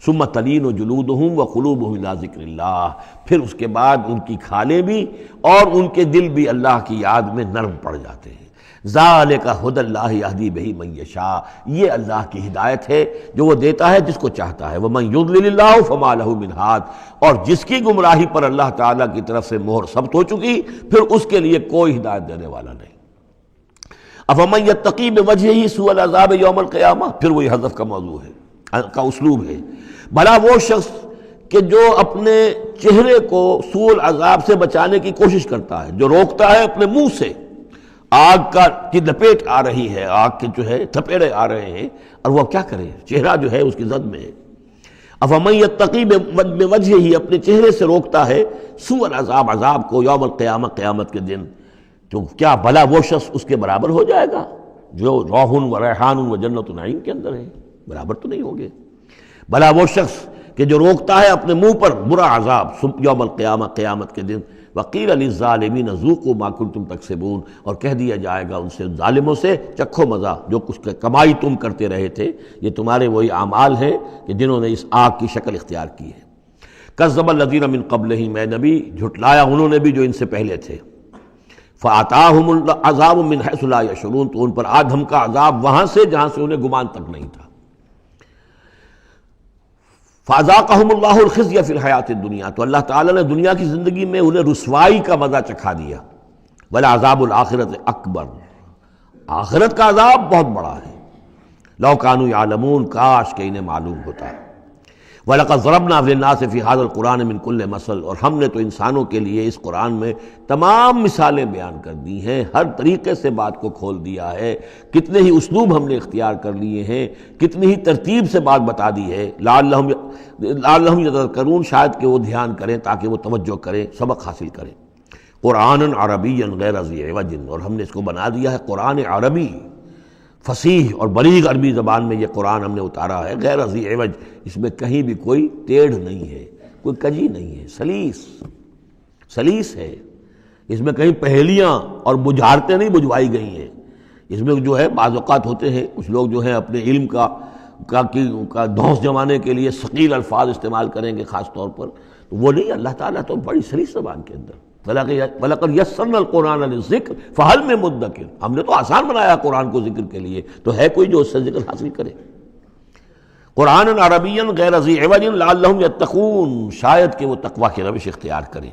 ثم تلین جلودہم وقلوبہم الی ذکر اللہ، پھر اس کے بعد ان کی کھالیں بھی اور ان کے دل بھی اللہ کی یاد میں نرم پڑ جاتے ہیں. ذالک ھدی اللہ یہدی بہ من یشاء، یہ اللہ کی ہدایت ہے جو وہ دیتا ہے جس کو چاہتا ہے. ومن یضلل اللہ فما لہ من ہاد، اور جس کی گمراہی پر اللہ تعالیٰ کی طرف سے مہر ثبت ہو چکی پھر اس کے لیے کوئی ہدایت دینے والا نہیں. افمن یتقی بوجہہ سوء العذاب یوم القیامہ، پھر وہی حذف کا موضوع ہے، کا اسلوب ہے. بھلا وہ شخص کہ جو اپنے چہرے کو سوء العذاب سے بچانے کی کوشش کرتا ہے، جو روکتا ہے اپنے منہ سے، آگ کی لپیٹ آ رہی ہے، آگ کے جو ہے تھپیڑے آ رہے ہیں، اور وہ کیا کرے، چہرہ جو ہے اس کی زد میں ہے. افمن یتقی بوجہہ، اپنے چہرے سے روکتا ہے سوء العذاب، عذاب کو، یوم القیامہ، قیامت کے دن، تو کیا بھلا وہ شخص اس کے برابر ہو جائے گا جو روح و ریحان و جنت نعیم کے اندر ہے؟ برابر تو نہیں ہوگے. بھلا وہ شخص کہ جو روکتا ہے اپنے منہ پر برا عذاب یوم القیامہ، قیامت کے دن. وقیل للظالمین ذوقوا ما کنتم تکسبون، اور کہہ دیا جائے گا ان سے، ظالموں سے، چکھو مزہ، جو کچھ کمائی تم کرتے رہے تھے، یہ تمہارے وہی اعمال ہیں کہ جنہوں نے اس آگ کی شکل اختیار کی ہے. کذب الذین من قبلہم، اے نبی جھٹلایا انہوں نے بھی جو ان سے پہلے تھے. فآتاہم العذاب من حیث لا یشعرون، تو ان پر آ دھمکا عذاب وہاں سے جہاں سے انہیں گمان تک نہیں تھا. فَأَذَاقَهُمُ اللَّهُ الْخِزْيَ فِي الْحَيَاةِ الدُّنْيَا، تو اللہ تعالیٰ نے دنیا کی زندگی میں انہیں رسوائی کا مزہ چکھا دیا. وَلَعَذَابُ الْآخِرَةِ أَكْبَرُ، آخرت کا عذاب بہت بڑا ہے. لَوْ كَانُوا يَعْلَمُونَ، کاش کہ انہیں معلوم ہوتا ہے. وَلَقَدْ ضَرَبْنَا لِلنَّاسِ فِي هَذَا الْقُرْآنِ مِنْ كُلِّ مَثَلٍ، اور ہم نے تو انسانوں کے لیے اس قرآن میں تمام مثالیں بیان کر دی ہیں، ہر طریقے سے بات کو کھول دیا ہے، کتنے ہی اسلوب ہم نے اختیار کر لیے ہیں، کتنی ہی ترتیب سے بات بتا دی ہے. لعلہم یتذکرون، شاید کہ وہ دھیان کریں، تاکہ وہ توجہ کریں، سبق حاصل کریں. قرآن عربی غیر ذی عوج، اور ہم نے اس کو بنا دیا ہے قرآن عربی، فصیح اور بلیغ عربی زبان میں یہ قرآن ہم نے اتارا ہے، غیر ذی عوج، اس میں کہیں بھی کوئی ٹیڑھ نہیں ہے، کوئی کجی نہیں ہے، سلیس ہے. اس میں کہیں پہیلیاں اور بجھارتیں نہیں بجھوائی گئی ہیں. اس میں جو ہے بعض اوقات ہوتے ہیں کچھ لوگ جو ہیں اپنے علم کا دھونس جمانے کے لیے ثقیل الفاظ استعمال کریں گے خاص طور پر، تو وہ نہیں. اللہ تعالیٰ تو بڑی سلیس زبان کے اندر، وَلَقَدْ يَسَّرْنَا الْقُرْآنَ لِلذِّكْرِ فَهَلْ مِن مُدَّكِرٍ، ہم نے تو آسان بنایا قرآن کو ذکر کے لیے، تو ہے کوئی جو اس سے ذکر حاصل کرے. قرآن عربی غیر ذی عوج لعلہم یتقون، شاید کہ وہ تقوی کی روش اختیار کریں.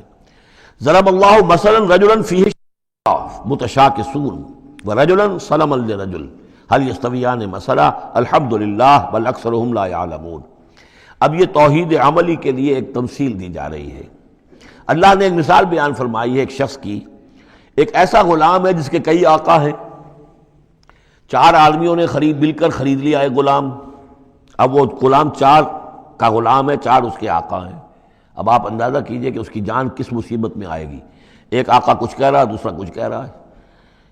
ضرب اللہ مثلا رجلا فیہ متشاکسون ورجلا سلما لرجل هل یستویان مثلا الحمد للہ بل اکثرهم لا یعلمون. اب یہ توحید عملی کے لیے ایک تمثیل دی جا رہی ہے. اللہ نے ایک مثال بیان فرمائی ہے ایک شخص کی. ایک ایسا غلام ہے جس کے کئی آقا ہیں، 4 آدمیوں نے مل کر خرید لیا ایک غلام. اب وہ غلام 4 کا غلام ہے، 4 اس کے آقا ہیں. اب آپ اندازہ کیجئے کہ اس کی جان کس مصیبت میں آئے گی. ایک آقا کچھ کہہ رہا ہے، دوسرا کچھ کہہ رہا ہے.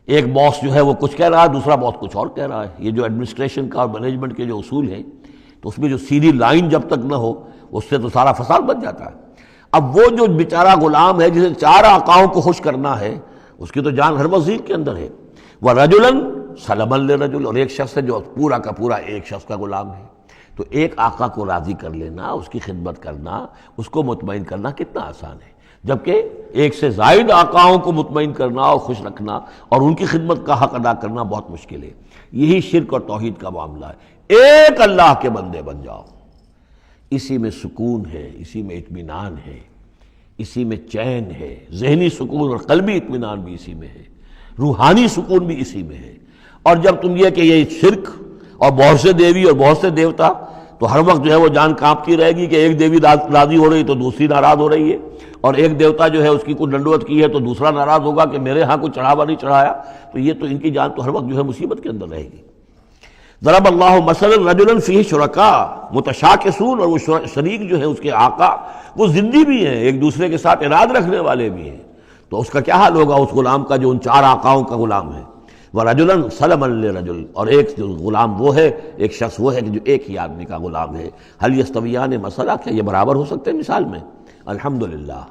ایک باس جو ہے وہ کچھ کہہ رہا ہے، دوسرا باس کچھ اور کہہ رہا ہے. یہ جو ایڈمنسٹریشن کا اور مینجمنٹ کے جو اصول ہیں، تو اس میں جو سیدھی لائن جب تک نہ ہو اس سے تو سارا فساد بن جاتا ہے. اب وہ جو بیچارہ غلام ہے جسے 4 آقاؤں کو خوش کرنا ہے، اس کی تو جان ہر وزیر کے اندر ہے. وَرَجُلًا سَلَمًا لِرَجُلٍ، اور ایک شخص ہے جو پورا کا پورا ایک شخص کا غلام ہے. تو ایک آقا کو راضی کر لینا، اس کی خدمت کرنا، اس کو مطمئن کرنا کتنا آسان ہے، جبکہ ایک سے زائد آقاؤں کو مطمئن کرنا اور خوش رکھنا اور ان کی خدمت کا حق ادا کرنا بہت مشکل ہے۔ یہی شرک اور توحید کا معاملہ ہے۔ ایک اللہ کے بندے بن جاؤ، اسی میں سکون ہے، اسی میں اطمینان ہے، اسی میں چین ہے، ذہنی سکون اور قلبی اطمینان بھی اسی میں ہے، روحانی سکون بھی اسی میں ہے۔ اور جب تم یہ کہ یہ شرک اور بہت سے دیوی اور بہت سے دیوتا، تو ہر وقت جو ہے وہ جان کانپتی رہے گی کہ ایک دیوی راضی ہو رہی تو دوسری ناراض ہو رہی ہے، اور ایک دیوتا جو ہے اس کی کوئی ڈنڈوت کی ہے تو دوسرا ناراض ہوگا کہ میرے ہاں کوئی چڑھاوا نہیں چڑھایا، تو یہ تو ان کی جان تو ہر وقت جو ہے مصیبت کے اندر رہے گی۔ ضرب اللہ مثلا رجلا فیہ شرکاء متشاکسون، اور وہ شریک جو ہے اس کے آقا وہ زندی بھی ہیں، ایک دوسرے کے ساتھ اراد رکھنے والے بھی ہیں، تو اس کا کیا حال ہوگا اس غلام کا جو ان چار آقاؤں کا غلام ہے۔ وَرَجُلًا سَلَمًا لِرَجُلٍ، اور ایک جو غلام وہ ہے، ایک شخص وہ ہے کہ جو ایک ہی آدمی کا غلام ہے۔ هل يستویان مثلا، کیا یہ برابر ہو سکتے ہیں مثال میں؟ الحمدللہ،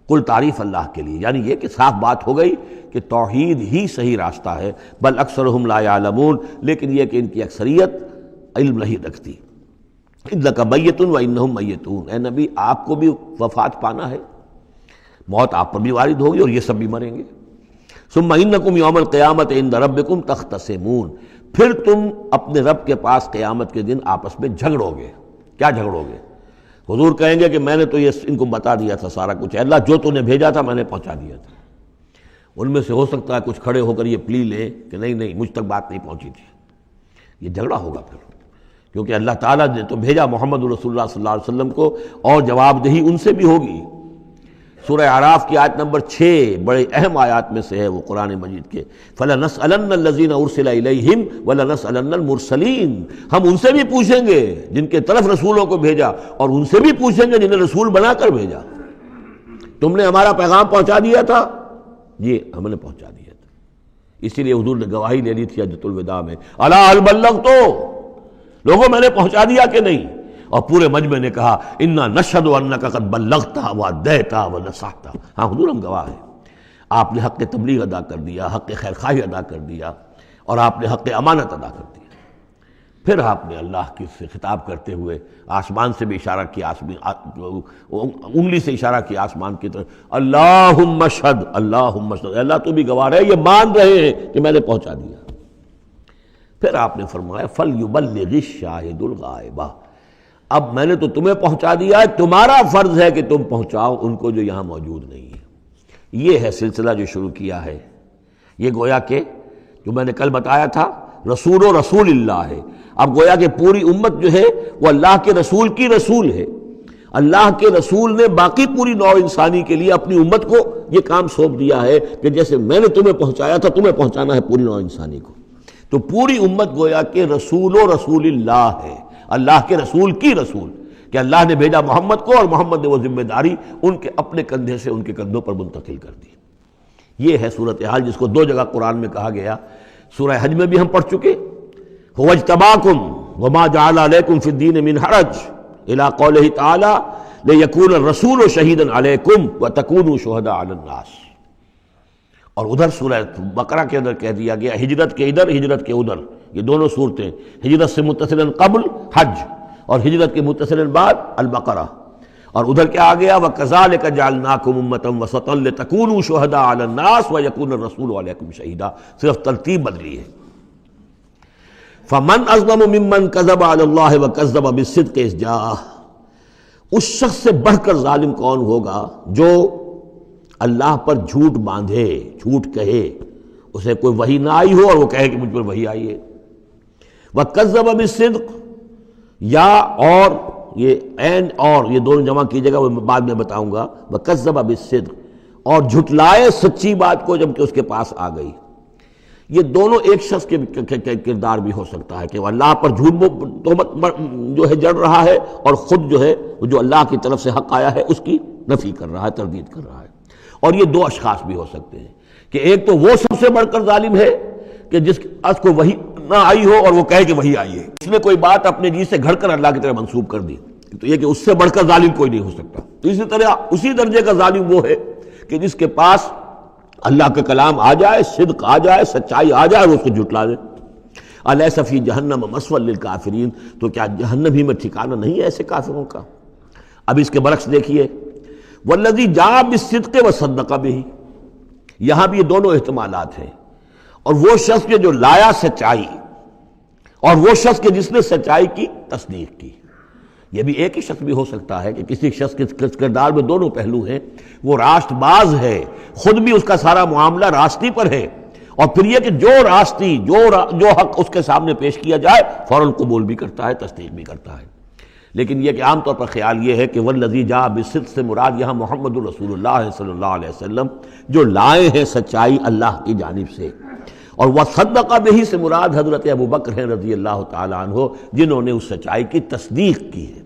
کل تعریف اللہ کے لیے، یعنی یہ کہ صاف بات ہو گئی کہ توحید ہی صحیح راستہ ہے۔ بل اکثرهم لا يعلمون، لیکن یہ کہ ان کی اکثریت علم نہیں رکھتی۔ إِنَّكَ مَيِّتٌ وَإِنَّهُمْ مَيِّتُونَ، اے نبی آپ کو بھی وفات پانا ہے، موت آپ پر بھی وارد ہوگی اور یہ سب بھی مریں گے۔ ثم انکم یوم القیامت عند ربکم تختصمون، پھر تم اپنے رب کے پاس قیامت کے دن آپس میں جھگڑو گے۔ کیا جھگڑو گے؟ حضور کہیں گے کہ میں نے تو یہ ان کو بتا دیا تھا سارا کچھ، اللہ جو تو نے بھیجا تھا میں نے پہنچا دیا تھا۔ ان میں سے ہو سکتا ہے کچھ کھڑے ہو کر یہ پلی لیں کہ نہیں مجھ تک بات نہیں پہنچی تھی، یہ جھگڑا ہوگا پھر، کیونکہ اللہ تعالیٰ نے تو بھیجا محمد رسول اللہ صلی اللہ علیہ وسلم کو، اور جواب دہی ان سے بھی ہوگی۔ سورہ اعراف کی آیت نمبر 6 بڑے اہم آیات میں سے ہے وہ قرآن مجید کے، فَلَنَسْأَلَنَّ الَّذِينَ أُرْسِلَ إِلَيْهِمْ وَلَنَسْأَلَنَّ الْمُرْسَلِينَ، ہم ان سے بھی پوچھیں گے جن کے طرف رسولوں کو بھیجا، اور ان سے بھی پوچھیں گے جنہیں رسول بنا کر بھیجا۔ تم نے ہمارا پیغام پہنچا دیا تھا؟ جی ہم نے پہنچا دیا تھا۔ اسی لیے حضور نے گواہی لے لی تھی حجۃ الوداع میں، الا هل بلغت، لوگوں میں نے پہنچا دیا کہ نہیں؟ اور پورے مجمع نے کہا انا نشہد انک قد بلغت وادیت ونصحت، ہاں حضور ہم گواہ ہیں، آپ نے حق تبلیغ ادا کر دیا، حق خیر خواہی ادا کر دیا، اور آپ نے حق امانت ادا کر دیا۔ پھر آپ نے اللہ کی سے خطاب کرتے ہوئے آسمان سے بھی اشارہ کیا، انگلی سے اشارہ کیا آسمان کی طرف، اللہم اشہد، اللہم اشہد، اللہ تو بھی گواہ ہے، یہ مان رہے ہیں کہ میں نے پہنچا دیا۔ پھر آپ نے فرمایا فَلْيُبَلِّغِ الشَّاهِدُ الْغَائِبَ، اب میں نے تو تمہیں پہنچا دیا ہے، تمہارا فرض ہے کہ تم پہنچاؤ ان کو جو یہاں موجود نہیں ہے۔ یہ ہے سلسلہ جو شروع کیا ہے، یہ گویا کہ جو میں نے کل بتایا تھا رسول و رسول اللہ ہے۔ اب گویا کہ پوری امت جو ہے وہ اللہ کے رسول کی رسول ہے، اللہ کے رسول نے باقی پوری نوع انسانی کے لیے اپنی امت کو یہ کام سونپ دیا ہے کہ جیسے میں نے تمہیں پہنچایا تھا تمہیں پہنچانا ہے پوری نوع انسانی کو۔ تو پوری امت گویا کہ رسول و رسول اللہ ہے، اللہ کے رسول کی رسول، کہ اللہ نے بھیجا محمد کو اور محمد نے وہ ذمہ داری ان کے اپنے کندھے سے ان کے کندھوں پر منتقل کر دی۔ یہ ہے صورتحال جس کو 2 جگہ قرآن میں کہا گیا، سورہ حج میں بھی ہم پڑھ چکے، هو اجتباکم وما جعل علیکم فی الدین من حرج الی قولہ تعالی لیکون الرسول شہیدا علیکم وتکونوا شہداء علی الناس۔ اور ادھر سورہ بقرہ کے اندر کہہ دیا گیا ہجرت کے ادھر ہجرت کے ادھر، یہ دونوں صورتیں ہجرت سے متصلاً قبل حج اور ہجرت کے متصلاً بعد البقرہ، اور ادھر کیا آ گیا وَكَذَلِكَ جَعَلْنَاكُمْ أُمَّةً وَسَطًا لِتَكُونُوا شُهَدَاءَ عَلَى النَّاسِ وَيَكُونَ الرَّسُولُ عَلَيْكُمْ شَهِيدًا، صرف ترتیب بدلی ہے۔ فَمَنْ أَظْلَمُ مِمَّنْ كَذَبَ عَلَى اللَّهِ وَكَذَّبَ بِالصِّدْقِ إِذْ جَاءَهُ، اس شخص سے بڑھ کر ظالم کون ہوگا جو اللہ پر جھوٹ باندھے، جھوٹ کہے، اسے کوئی وحی نہ آئی ہو اور وہ کہے کہ مجھ پر وحی آئی ہے۔ وَكَذَّبَ بِالصِّدْقِ، یا اور یہ اینڈ اور یہ دونوں جمع کیجیے گا، وہ بعد میں بتاؤں گا۔ وَكَذَّبَ بِالصِّدْقِ، اور جھٹلائے سچی بات کو جب کہ اس کے پاس آ گئی۔ یہ دونوں ایک شخص کے کردار بھی ہو سکتا ہے کہ وہ اللہ پر جھوٹ تہمت جو ہے جڑ رہا ہے اور خود جو ہے جو اللہ کی طرف سے حق آیا ہے اس کی نفی کر رہا ہے، تردید کر رہا ہے۔ اور یہ 2 اشخاص بھی ہو سکتے ہیں کہ ایک تو وہ سب سے بڑھ کر ظالم ہے کہ جس اس کو وحی نہ آئی ہو اور وہ کہے کہ وحی آئی ہے، اس نے کوئی بات اپنے جی سے گھڑ کر اللہ کی طرف منسوب کر دی، تو یہ کہ اس سے بڑھ کر ظالم کوئی نہیں ہو سکتا۔ تو اسی طرح اسی درجے کا ظالم وہ ہے کہ جس کے پاس اللہ کا کلام آ جائے، صدق آ جائے، سچائی آ جائے اور اس کو جھٹلا دے۔ الیس فی جہنم مثوی للکافرین، تو کیا جہنم ہی میں ٹھکانہ نہیں ہے ایسے کافروں کا؟ اب اس کے برعکس دیکھیے، والذی جاء بالصدق وصدق بہ، یہاں بھی یہ دونوں احتمالات ہیں، اور وہ شخص کے جو لایا سچائی، اور وہ شخص کے جس نے سچائی کی تصدیق کی۔ یہ بھی ایک ہی شخص بھی ہو سکتا ہے کہ کسی شخص کے کردار میں دونوں پہلو ہیں، وہ راست باز ہے، خود بھی اس کا سارا معاملہ راستی پر ہے، اور پھر یہ کہ جو راستی جو حق اس کے سامنے پیش کیا جائے فوراً قبول بھی کرتا ہے، تصدیق بھی کرتا ہے۔ لیکن یہ کہ عام طور پر خیال یہ ہے کہ والذی جاء بالصدق سے مراد یہاں محمد رسول اللہ صلی اللہ علیہ وسلم جو لائے ہیں سچائی اللہ کی جانب سے، اور وصدق بہ سے مراد حضرت ابوبکر ہیں رضی اللہ تعالی عنہ، جنہوں نے اس سچائی کی تصدیق کی ہے۔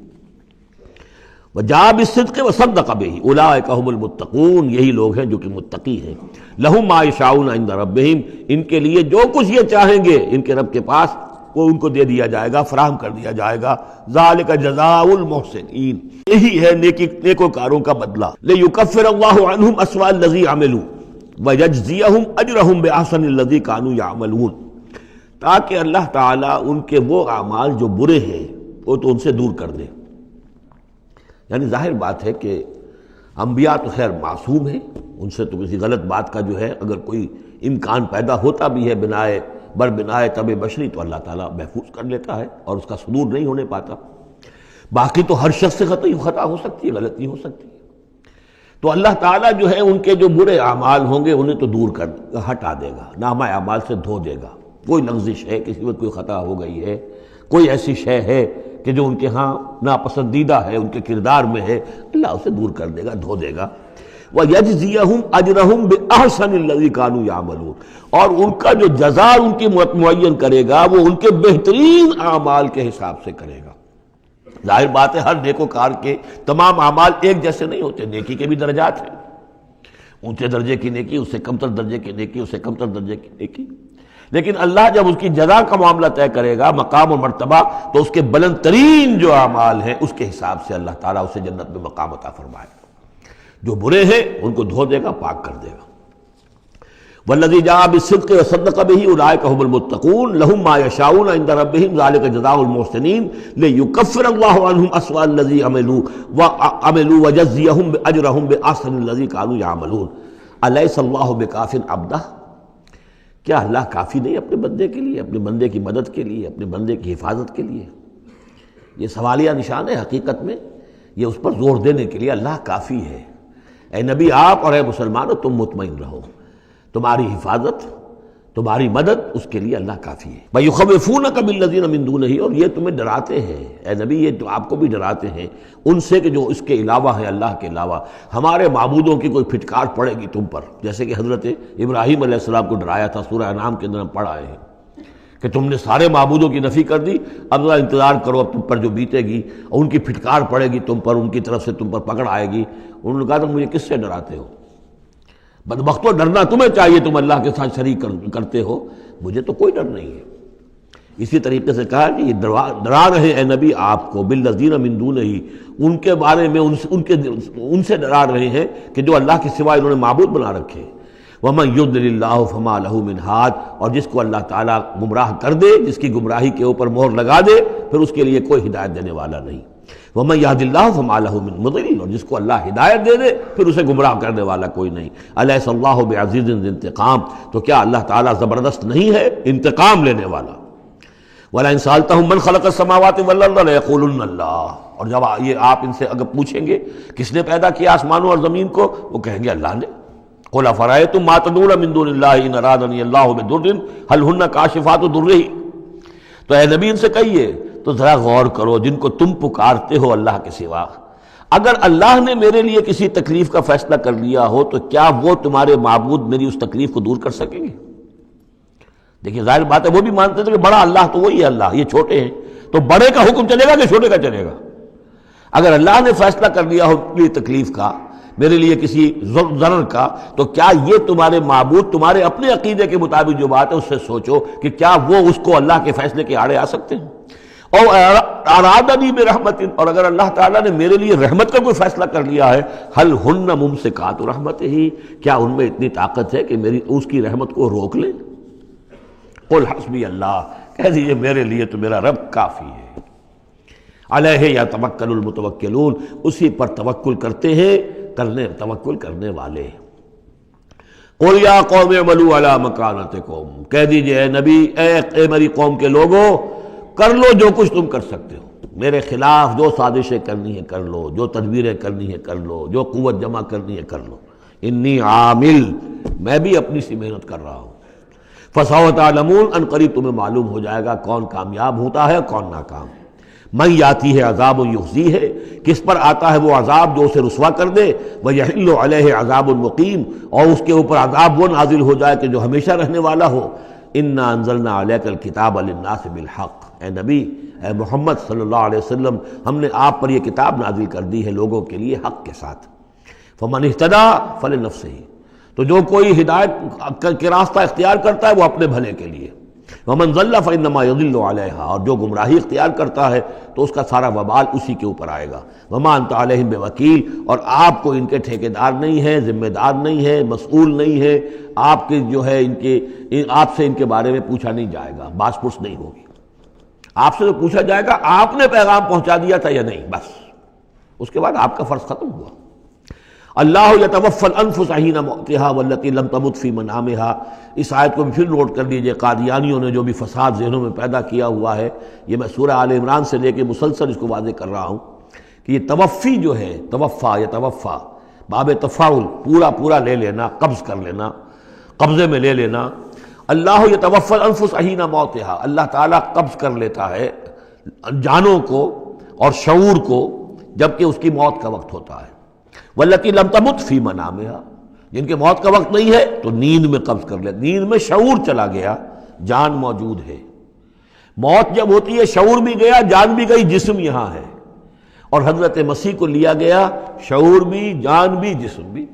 وجاء بالصدق وصدق بہ اولئک هم المتقون، یہی لوگ ہیں جو کہ متقی ہیں۔ لہم ما یشاؤون عند ربہم، ان کے لیے جو کچھ یہ چاہیں گے ان کے رب کے پاس وہ ان کو دے دیا جائے گا، فراہم کر دیا جائے گا۔ ذالک جزاء المحسنین، یہی ہے نیکوکاروں کا بدلہ۔ لیکفر اللہ عنہم اسوأ الذی عملوا ویجزیہم اجرہم باحسن الذی کانوا یعملون، تاکہ اللہ تعالیٰ ان کے وہ اعمال جو برے ہیں وہ تو ان سے دور کر دے۔ یعنی ظاہر بات ہے کہ انبیاء تو خیر معصوم ہیں، ان سے تو کسی غلط بات کا جو ہے اگر کوئی امکان پیدا ہوتا بھی ہے بنائے طبع بشری تو اللہ تعالیٰ محفوظ کر لیتا ہے اور اس کا صدور نہیں ہونے پاتا۔ باقی تو ہر شخص سے خطا ہو سکتی ہے، غلطی ہو سکتی ہے، تو اللہ تعالیٰ جو ہے ان کے جو برے اعمال ہوں گے انہیں تو دور کر ہٹا دے گا، نامہ اعمال سے دھو دے گا۔ کوئی لغزش ہے، کسی وقت کوئی خطا ہو گئی ہے، کوئی ایسی شے ہے کہ جو ان کے ہاں ناپسندیدہ ہے، ان کے کردار میں ہے، اللہ اسے دور کر دے گا، دھو دے گا۔ وَيَجْزِيَهُمْ أَجْرَهُمْ بِأَحْسَنِ الَّذِي كَانُوا يَعْمَلُونَ، اور ان کا جو جزا ان کی معین کرے گا وہ ان کے بہترین اعمال کے حساب سے کرے گا۔ ظاہر بات ہے ہر نیکوکار کے تمام اعمال ایک جیسے نہیں ہوتے، نیکی کے بھی درجات ہیں، اونچے درجے کی نیکی، اس سے کمتر درجے کی نیکی، اس سے کمتر درجے کی نیکی، لیکن اللہ جب اس کی جزا کا معاملہ طے کرے گا، مقام و مرتبہ، تو اس کے بلند ترین جو اعمال ہیں اس کے حساب سے اللہ تعالیٰ اسے جنت میں مقام عطا فرمائے گا۔ جو برے ہیں ان کو دھو دے گا، پاک کر دے گا۔ والذی جاء بالصدق وصدق بہ اولئک هم المتقون لهم ما یشاؤون عند ربہم ذلک جزاء المحسنین لیکفر اللہ عنہم اسوأ الذی عملوا ویجزیہم اجرہم باحسن الذی کانوا یعملون۔ الیس اللہ بکاف عبدہ، کیا اللہ کافی نہیں اپنے بندے کے لیے، اپنے بندے کی مدد کے لیے، اپنے بندے کی حفاظت کے لیے؟ یہ سوالیہ نشان ہے حقیقت میں، یہ اس پر زور دینے کے لیے اللہ کافی ہے۔ اے نبی آپ اور اے مسلمانوں تم مطمئن رہو، تمہاری حفاظت، تمہاری مدد اس کے لیے اللہ کافی ہے۔ وَيُخَوِّفُونَكَ بِالَّذِينَ مِن دُونِهِ، اور یہ تمہیں ڈراتے ہیں اے نبی، یہ تو آپ کو بھی ڈراتے ہیں ان سے کہ جو اس کے علاوہ ہیں، اللہ کے علاوہ ہمارے معبودوں کی کوئی پھٹکار پڑے گی تم پر، جیسے کہ حضرت ابراہیم علیہ السلام کو ڈرایا تھا، سورہ انعام کے اندر ہم پڑھ آئے ہیں کہ تم نے سارے معبودوں کی نفی کر دی، اب ذرا انتظار کرو، اب تم پر جو بیتے گی اور ان کی پھٹکار پڑے گی تم پر، ان کی طرف سے تم پر پکڑ آئے گی۔ انہوں نے کہا تم مجھے کس سے ڈراتے ہو؟ بدبختو ڈرنا تمہیں چاہیے، تم اللہ کے ساتھ شریک کرتے ہو، مجھے تو کوئی ڈر نہیں ہے۔ اسی طریقے سے کہا کہ یہ ڈرا رہے اے نبی آپ کو بالذین من دونہ، ان کے بارے میں ان سے ڈرا رہے ہیں کہ جو اللہ کے سوا انہوں نے معبود بنا رکھے۔ وَمَن يُضْلِلِ اللَّهُ فَمَا لَهُ مِنْ هَادٍ، اور جس کو اللہ تعالیٰ گمراہ کر دے، جس کی گمراہی کے اوپر مہر لگا دے، پھر اس کے لیے کوئی ہدایت دینے والا نہیں۔ وَمَن يَهْدِ اللَّهُ فَمَا لَهُ مِن مُضِلٍّ، اور جس کو اللہ ہدایت دے دے پھر اسے گمراہ کرنے والا کوئی نہیں۔ أَلَيْسَ اللَّهُ بِعَزِيزٍ ذِي انتقام، تو کیا اللہ تعالیٰ زبردست نہیں ہے، انتقام لینے والا؟ وَلَئِن سَأَلْتَهُم مَّنْ خَلَقَ السَّمَاوَاتِ وَالْأَرْضَ لَيَقُولُنَّ اللَّهُ، اور جب یہ آپ ان سے اگر پوچھیں گے کس نے پیدا کیا آسمانوں اور زمین کو، وہ کہیں گے اللہ نے۔ قُلْ أَفَرَأَيْتُم مَّا تَدْعُونَ مِن دُونِ اللَّهِ إِنْ أَرَادَنِيَ اللَّهُ بِضُرٍّ هَلْ هُنَّ كَاشِفَاتُ ضُرِّهِ، تو اے نبی ان سے کہیے تو ذرا غور کرو، جن کو تم پکارتے ہو اللہ کے سوا، اگر اللہ نے میرے لیے کسی تکلیف کا فیصلہ کر لیا ہو تو کیا وہ تمہارے معبود میری اس تکلیف کو دور کر سکیں گے؟ دیکھیے ظاہر بات ہے وہ بھی مانتے تھے کہ بڑا اللہ تو وہی ہے اللہ، یہ چھوٹے ہیں، تو بڑے کا حکم چلے گا کہ چھوٹے کا چلے گا؟ اگر اللہ نے فیصلہ کر لیا ہو میری تکلیف کا، میرے لیے کسی ضرر کا، تو کیا یہ تمہارے معبود تمہارے اپنے عقیدے کے مطابق جو بات ہے اس سے سوچو کہ کیا وہ اس کو اللہ کے فیصلے کے آڑے آ سکتے ہیں؟ اور ارادنی برحمت، اور اگر اللہ تعالیٰ نے میرے لیے رحمت کا کوئی فیصلہ کر لیا ہے، هل هن ممسکات رحمتہ، کیا ان میں اتنی طاقت ہے کہ میری اس کی رحمت کو روک لیں؟ قل حسبی اللہ، کہہ دیجئے میرے لیے تو میرا رب کافی ہے۔ علیہ یتوکل المتوکلون، اسی پر توکل کرتے ہیں توکل کرنے والے۔ قل یا قوم اعملوا علی مکانتکم، کہہ دیجئے اے نبی، اے میری قوم کے لوگوں، کر لو جو کچھ تم کر سکتے ہو، میرے خلاف جو سازشیں کرنی ہے کر لو، جو تدبیریں کرنی ہے کر لو، جو قوت جمع کرنی ہے کر لو، انی عامل، میں بھی اپنی سی محنت کر رہا ہوں۔ فسوف تعلمون، ان قریب تمہیں معلوم ہو جائے گا کون کامیاب ہوتا ہے کون ناکام۔ من یاتی ہے عذاب یخزی ہے، کس پر آتا ہے وہ عذاب جو اسے رسوا کر دے، ویحل علیہ عذاب مقیم، اور اس کے اوپر عذاب وہ نازل ہو جائے کہ جو ہمیشہ رہنے والا ہو۔ انا انزلنا علیک الکتاب للناس بالحق، اے نبی، اے محمد صلی اللہ علیہ وسلم، ہم نے آپ پر یہ کتاب نازل کر دی ہے لوگوں کے لیے حق کے ساتھ۔ فمن اہتدی فلنفسہ، تو جو کوئی ہدایت کے راستہ اختیار کرتا ہے وہ اپنے بھلے کے لیے، ومن ضل فانما یضل علیہا، اور جو گمراہی اختیار کرتا ہے تو اس کا سارا وبال اسی کے اوپر آئے گا۔ وما انت علیہم بوکیل، اور آپ کو ان کے ٹھیکیدار نہیں ہے، ذمہ دار نہیں ہے، مسئول نہیں ہے، آپ کے جو ہے آپ سے ان کے بارے میں پوچھا نہیں جائے گا، باس پرس نہیں ہوگی۔ آپ سے تو پوچھا جائے گا آپ نے پیغام پہنچا دیا تھا یا نہیں، بس اس کے بعد آپ کا فرض ختم ہوا۔ اللہ یتوفی الانفس حین موتها والتی لم تمت فی منامها، اس آیت کو بھی پھر نوٹ کر لیجئے، قادیانیوں نے جو بھی فساد ذہنوں میں پیدا کیا ہوا ہے، یہ میں سورہ آل عمران سے لے کے مسلسل اس کو واضح کر رہا ہوں کہ یہ توفی جو ہے، توفا یتوفا، باب تفاعل، پورا لے لینا، قبض کر لینا، قبضے میں لے لینا۔ اللہ یتوفی الانفس حین موتها، اللہ تعالیٰ قبض کر لیتا ہے جانوں کو اور شعور کو جبکہ اس کی موت کا وقت ہوتا ہے۔ والتی لم تمت فی منامها، جن کے موت کا وقت نہیں ہے تو نیند میں قبض کر لے، نیند میں شعور چلا گیا، جان موجود ہے۔ موت جب ہوتی ہے شعور بھی گیا، جان بھی گئی، جسم یہاں ہے، اور حضرت مسیح کو لیا گیا، شعور بھی، جان بھی، جسم بھی۔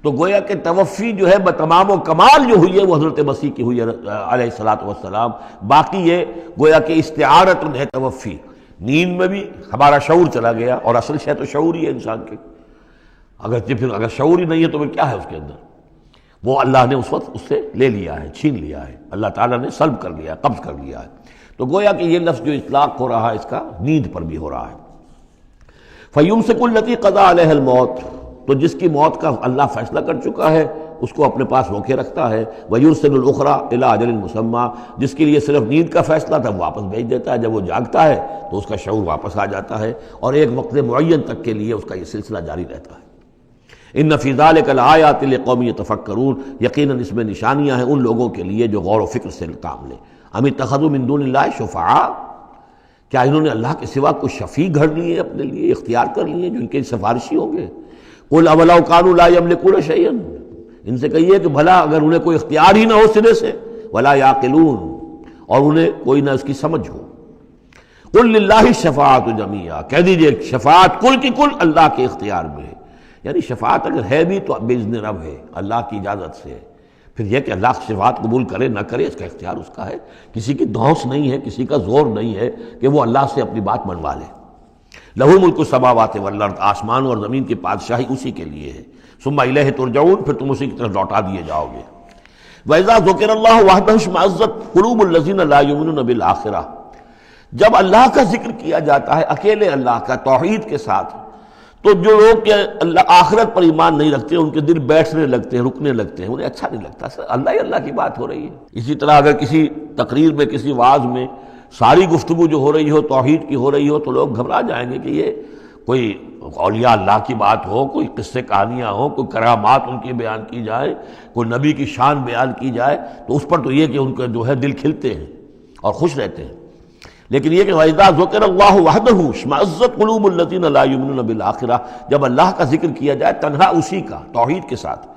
تو گویا کہ توفی جو ہے بتمام و کمال جو ہوئی ہے وہ حضرت مسیح کی ہوئی ہے علیہ الصلوۃ والسلام۔ باقی یہ گویا کہ استعارۃ ہے توفی، نیند میں بھی ہمارا شعور چلا گیا، اور اصل شے تو شعور ہی ہے انسان کے، اگر شعور ہی نہیں ہے تو پھر کیا ہے اس کے اندر؟ وہ اللہ نے اس وقت اس سے لے لیا ہے، چھین لیا ہے، اللہ تعالیٰ نے سلب کر لیا، قبض کر لیا ہے۔ تو گویا کہ یہ لفظ جو اطلاق ہو رہا ہے اس کا نیند پر بھی ہو رہا ہے۔ فَيُمْسِكُ الَّتِي قَضَىٰ عَلَيْهَا الْمَوْتَ، تو جس کی موت کا اللہ فیصلہ کر چکا ہے اس کو اپنے پاس روکے رکھتا ہے۔ وَيُرْسِلُ الْأُخْرَىٰ إِلَىٰ أَجَلٍ مُّسَمًّى، جس کے لیے صرف نیند کا فیصلہ تھا وہ واپس بھیج دیتا ہے، جب وہ جاگتا ہے تو اس کا شعور واپس آ جاتا ہے، اور ایک وقت معین تک کے لیے اس کا یہ سلسلہ جاری رہتا ہے۔ ان فی ذلک لآیات لقوم یتفکرون، یقیناً اس میں نشانیاں ہیں ان لوگوں کے لیے جو غور و فکر سے کام لیں۔ ام اتخذوا من دون اللہ شفعاء، کیا انہوں نے اللہ کے سوا کوئی شفیع گھڑ لیے اپنے لیے، اختیار کر لیے جو ان کے سفارشی ہوں گے؟ قل اولو کانوا لا یملکون شیئا، ان سے کہیے کہ بھلا اگر انہیں کوئی اختیار ہی نہ ہو سرے سے، ولا یعقلون، اور انہیں کوئی نہ اس کی سمجھ ہو۔ قل للہ الشفاعۃ جمیعا، کہہ دیجئے شفاعت کل کی کل اللہ کے اختیار میں ہے، یعنی شفاعت اگر ہے بھی تو باذن رب ہے، اللہ کی اجازت سے ہے۔ پھر یہ کہ اللہ شفاعت قبول کرے نہ کرے اس کا اختیار اس کا ہے، کسی کی دھونس نہیں ہے، کسی کا زور نہیں ہے کہ وہ اللہ سے اپنی بات منوا لے۔ لہ ملک السماوات والارض، آسمان اور زمین کی بادشاہی اسی کے لیے ہے۔ ثم الیہ ترجعون، پھر تم اسی کی طرف لوٹا دیے جاؤ گے۔ وَإِذَا ذُكِرَ اللَّهُ وَحْدَهُ اشْمَأَزَّتْ قُلُوبُ الَّذِينَ لَا يُؤْمِنُونَ بِالْآخِرَةِ، جب اللہ کا ذکر کیا جاتا ہے اکیلے اللہ کا توحید کے ساتھ، تو جو لوگ کہ اللہ آخرت پر ایمان نہیں رکھتے ان کے دل بیٹھنے لگتے ہیں، رکنے لگتے ہیں، انہیں اچھا نہیں لگتا، اللہ ہی اللہ کی بات ہو رہی ہے۔ اسی طرح اگر کسی تقریر میں، کسی وعظ میں ساری گفتگو جو ہو رہی ہو توحید کی ہو رہی ہو تو لوگ گھبرا جائیں گے کہ یہ کوئی اولیاء اللہ کی بات ہو، کوئی قصے کہانیاں ہوں، کوئی کرامات ان کی بیان کی جائے، کوئی نبی کی شان بیان کی جائے، تو اس پر تو یہ کہ ان کے جو ہے دل کھلتے ہیں اور خوش رہتے ہیں۔ لیکن یہ کہ وَإِذَا ذُكِرَ اللَّهُ وَحْدَهُ اشْمَأَزَّتْ قُلُوبُ الَّذِينَ لَا يُؤْمِنُونَ بِالْآخِرَةِ، جب اللہ کا ذکر کیا جائے تنہا اسی کا توحید کے ساتھ،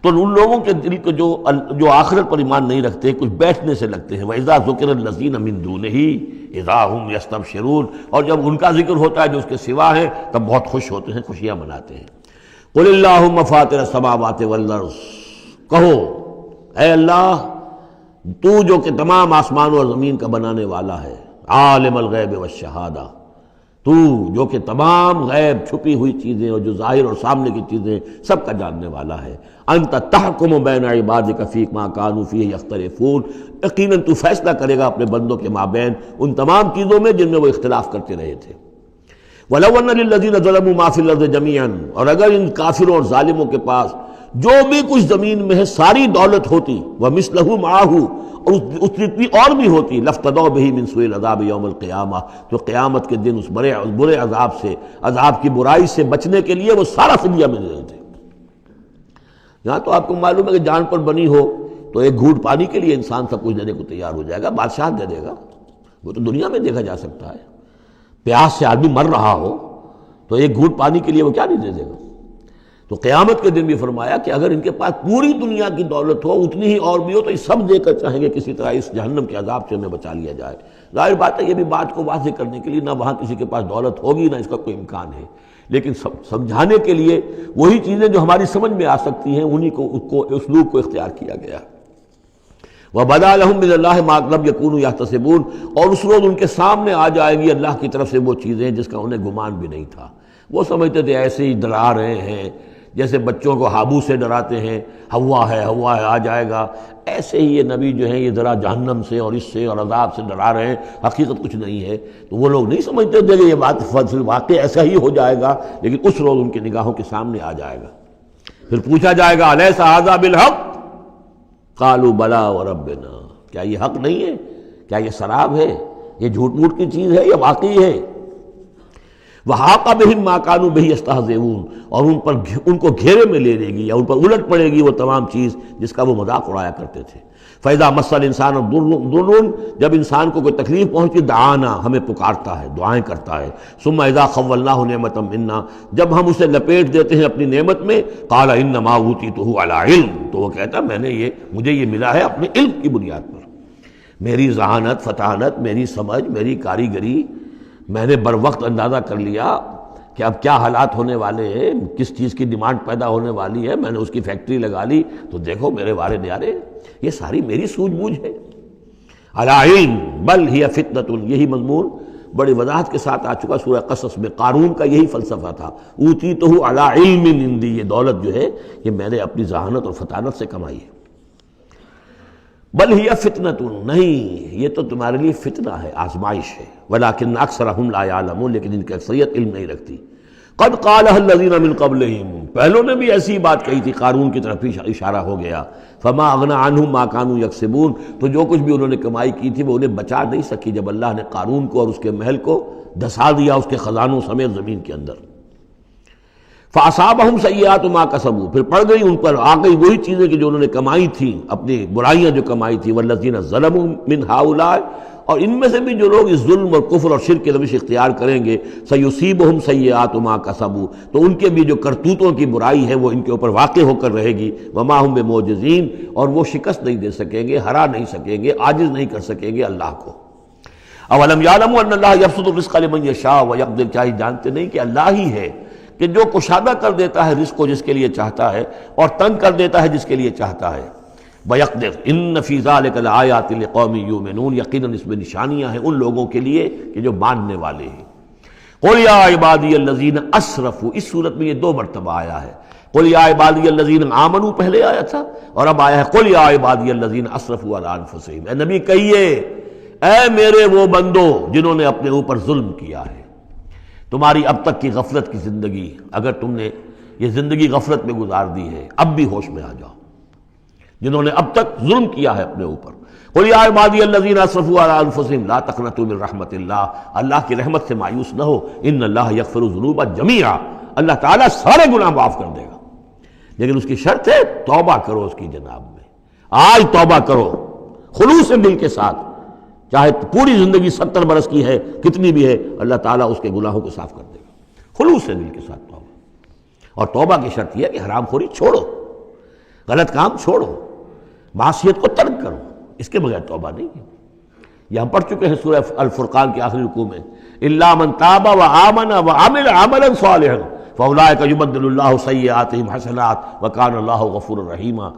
تو ان لوگوں کے دل کو جو آخرت پر ایمان نہیں رکھتے کچھ بیٹھنے سے لگتے ہیں۔ وَإِذَا ذُكِرَ الَّذِينَ مِن دُونِهِ إِذَا هُمْ يَسْتَبْشِرُونَ، اور جب ان کا ذکر ہوتا ہے جو اس کے سوا ہے تب بہت خوش ہوتے ہیں، خوشیاں مناتے ہیں۔ قُلِ اللَّهُمَّ فَاطِرَ السَّمَاوَاتِ وَالْأَرْضِ، کہو اے اللہ تو جو کہ تمام آسمان اور زمین کا بنانے والا ہے، عالم الغیب والشہادہ، تو جو کہ تمام غیب چھپی ہوئی چیزیں اور جو ظاہر اور سامنے کی چیزیں سب کا جاننے والا ہے. انت تحکم بین عبادک فی ما کانوا فیہ یختلفون، یقیناً تو فیصلہ کرے گا اپنے بندوں کے مابین ان تمام چیزوں میں جن میں وہ اختلاف کرتے رہے تھے. وَلَوْ أَنَّ لِلَّذِينَ ظَلَمُوا مَا فِي الْأَرْضِ جَمِيعًا، اور اگر ان کافروں اور ظالموں کے پاس جو بھی کچھ زمین میں ہے ساری دولت ہوتی، وَمِثْلَهُ مَعَهُ، اور اس جتنی اور بھی ہوتی، لَافْتَدَوْا بِهِ مِنْ سُوءِ الْعَذَابِ يَوْمَ الْقِيَامَةِ، تو قیامت کے دن اس برے عذاب سے، عذاب کی برائی سے بچنے کے لیے وہ سارا فدیہ میں دے دیتے. یہاں تو آپ کو معلوم ہے کہ جان پر بنی ہو تو ایک گھونٹ پانی کے لیے انسان سب کچھ دینے کو تیار ہو جائے گا، بادشاہ دے دے گا، وہ تو دنیا میں دیکھا جا سکتا ہے. پیاس سے آدمی مر رہا ہو تو ایک گھونٹ پانی کے لیے وہ کیا نہیں دے دے گا. تو قیامت کے دن بھی فرمایا کہ اگر ان کے پاس پوری دنیا کی دولت ہو، اتنی ہی اور بھی ہو، تو یہ سب دے کر چاہیں گے کسی طرح اس جہنم کے عذاب سے ہمیں بچا لیا جائے. ظاہر بات ہے یہ بھی بات کو واضح کرنے کے لیے نہ وہاں کسی کے پاس دولت ہوگی نہ اس کا کوئی امکان ہے، لیکن سمجھانے کے لیے وہی چیزیں جو ہماری سمجھ میں آ سکتی ہیں انہی کو اسلوب کو اختیار کیا گیا. وَبَدَا لَهُم مِّنَ اللَّهِ مَا لَمْ يَكُونُوا يَحْتَسِبُونَ، اور اس روز ان کے سامنے آ جائے گی اللہ کی طرف سے وہ چیزیں جس کا انہیں گمان بھی نہیں تھا. وہ سمجھتے تھے ایسے ہی ڈرا رہے ہیں، جیسے بچوں کو ہابو سے ڈراتے ہیں، ہوا ہے آ جائے گا، ایسے ہی یہ نبی جو ہیں یہ ذرا جہنم سے اور اس سے اور عذاب سے ڈرا رہے ہیں، حقیقت کچھ نہیں ہے. تو وہ لوگ نہیں سمجھتے تھے کہ یہ بات واقع ایسا ہی ہو جائے گا، لیکن اس روز ان کی نگاہوں کے سامنے آ جائے گا. پھر پوچھا جائے گا الیس ھذا بالحق قالوا بلا وربنا، کیا یہ حق نہیں ہے؟ کیا یہ سراب ہے؟ یہ جھوٹ موٹ کی چیز ہے یا واقعی ہے؟ وحاق بہم ما كانوا به يستهزئون، اور ان کو گھیرے میں لے لے گی یا ان پر الٹ پڑے گی وہ تمام چیز جس کا وہ مذاق اڑایا کرتے تھے. فَإِذَا مَسَّ الْإِنسَانَ ضُرٌّ، جب انسان کو کوئی تکلیف پہنچی، دعانا، ہمیں پکارتا ہے، دعائیں کرتا ہے. ثُمَّ إِذَا خَوَّلْنَاهُ نِعْمَةً مِنَّا، جب ہم اسے لپیٹ دیتے ہیں اپنی نعمت میں، قَالَ إِنَّمَا أُوتِيتُهُ عَلَىٰ عِلْمٍ، تو وہ کہتا ہے مجھے یہ ملا ہے اپنے علم کی بنیاد پر، میری ذہانت، فطانت، میری سمجھ، میری کاریگری، میں نے بر وقت اندازہ کر لیا کہ اب کیا حالات ہونے والے ہیں، کس چیز کی ڈیمانڈ پیدا ہونے والی ہے، میں نے اس کی فیکٹری لگا لی، تو دیکھو میرے وارے نیارے، یہ ساری میری سوجھ بوجھ ہے. علی علم بل ہی فتنۃ، یہی مضمون بڑی وضاحت کے ساتھ آ چکا سورہ قصص میں. قارون کا یہی فلسفہ تھا، اوتیتہ علی علم عندی، یہ دولت جو ہے یہ میں نے اپنی ذہانت اور فطانت سے کمائی ہے. بل ہی فتنۃ، نہیں یہ تو تمہارے لیے فتنہ ہے، آزمائش ہے. ولکن اکثرہم لا یعلمون، لیکن ان کی اکثریت علم نہیں رکھتی. قد قالها الذین من قبلہم، پہلوں نے بھی ایسی بات کہی تھی، قارون کی طرف اشارہ ہو گیا. فما اغنی عنہم ما کانوا یکسبون، تو جو کچھ بھی انہوں نے کمائی کی تھی وہ انہیں بچا نہیں سکی جب اللہ نے قارون کو اور اس کے محل کو دھسا دیا اس کے خزانوں سمیت زمین کے اندر. فاصابہم سیئات ما کسبوا، پھر پڑ گئی ان پر، آ گئی وہی چیزیں کہ جو انہوں نے کمائی تھیں، اپنی برائیاں جو کمائی تھی. والذین ظلموا من ہؤلاء، اور ان میں سے بھی جو لوگ اس ظلم اور کفر اور شرک کی روش اختیار کریں گے، سیصیبہم سیئات ما کسبوا، تو ان کے بھی جو کرتوتوں کی برائی ہے وہ ان کے اوپر واقع ہو کر رہے گی. وما ہم بمعجزین، اور وہ شکست نہیں دے سکیں گے، ہرا نہیں سکیں گے، عاجز نہیں کر سکیں گے اللہ کو. اولم یعلموا ان اللہ یبسط الرزق لمن یشاء ویقدر، کیا یہ جانتے نہیں کہ اللہ ہی ہے کہ جو کشادہ کر دیتا ہے رزق کو جس کے لیے چاہتا ہے اور تنگ کر دیتا ہے جس کے لیے چاہتا ہے. وَيَقْدِرْ إِنَّ فِي ذَلِكَ لَآيَاتٍ لِقَوْمٍ يُؤْمِنُونَ، یقیناً اس میں نشانیاں ہیں ان لوگوں کے لیے کہ جو ماننے والے ہیں. قُلْ يَا عِبَادِيَ الَّذِينَ أَسْرَفُوا، اس صورت میں یہ 2 مرتبہ آیا ہے. قُلْ يَا عِبَادِيَ الَّذِينَ آمَنُوا پہلے آیا تھا، اور اب آیا ہے قُلْ يَا عِبَادِيَ الَّذِينَ أَسْرَفُوا عَلَىٰ أَنفُسِهِمْ. اے نبی کہیے، اے میرے وہ بندو جنہوں نے اپنے اوپر ظلم کیا ہے. تمہاری اب تک کی غفلت کی زندگی، اگر تم نے یہ زندگی غفلت میں گزار دی ہے، اب بھی ہوش میں آ جاؤ. جنہوں نے اب تک ظلم کیا ہے اپنے اوپر. قل یا عبادی الذین اسرفوا علی انفسہم لا تقنطوا من رحمت اللہ، اللہ کی رحمت سے مایوس نہ ہو. ان اللہ یغفر الذنوب جمیعا، اللہ تعالیٰ سارے گناہ معاف کر دے گا، لیکن اس کی شرط ہے توبہ کرو اس کی جناب میں. آج توبہ کرو خلوص دل کے ساتھ، چاہے پوری زندگی 70 برس کی ہے، کتنی بھی ہے، اللہ تعالیٰ اس کے گناہوں کو صاف کر دے گا. خلوص دل کے ساتھ توبہ. اور توبہ کی شرط یہ ہے کہ حرام خوری چھوڑو، غلط کام چھوڑو، معصیت کو ترک کرو، اس کے بغیر توبہ نہیں ہے. یہ ہم پڑھ چکے ہیں سورہ الفرقان کے آخری رکوع میں، الا من تاب وآمن وعمل عملا صالحا فاولئک یبدل اللہ سیئاتہم حسنات وکان اللہ غفورا رحیما.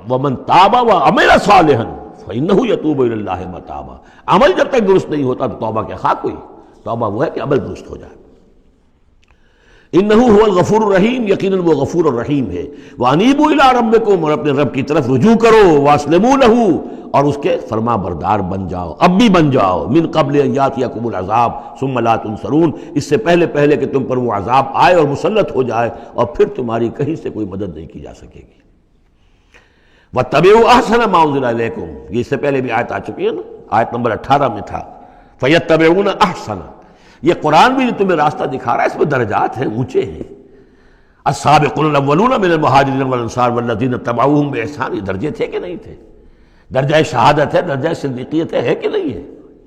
ومن تاب وعمل صالحا فانہ یتوب الی اللہ متابا. عمل جب تک درست نہیں ہوتا تو توبہ کے خواہ کوئی. توبہ وہ ہے کہ عمل درست ہو جائے۔ انہ هو الغفور الرحیم، یقیناً وہ غفور الرحیم ہے۔ وانیبوا الی ربکم، اور اپنے رب کی طرف رجوع کرو، واسلموا لہ، اور اس کے فرما بردار بن جاؤ، اب بھی بن جاؤ، من قبل ان یاتیکم العذاب ثم لا تنصرون، اس سے پہلے کہ تم پر وہ عذاب آئے اور مسلط ہو جائے اور پھر تمہاری کہیں سے کوئی مدد نہیں کی جا سکے گی۔ واتبعوا احسن ما انزل الیکم، یہ اس سے پہلے بھی آیت آ چکی ہے نا، آیت نمبر 18 میں تھا فیتبعون احسن۔ یہ قرآن بھی جو تمہیں راستہ دکھا رہا ہے اس میں درجات ہیں، اونچے ہیں۔ السابقون الاولون من المہاجرین والانصار والذین اتبعوہم باحسان، یہ درجے تھے کہ نہیں تھے؟ درجہ شہادت ہے، درجہ صدیقیت ہے کہ نہیں ہے؟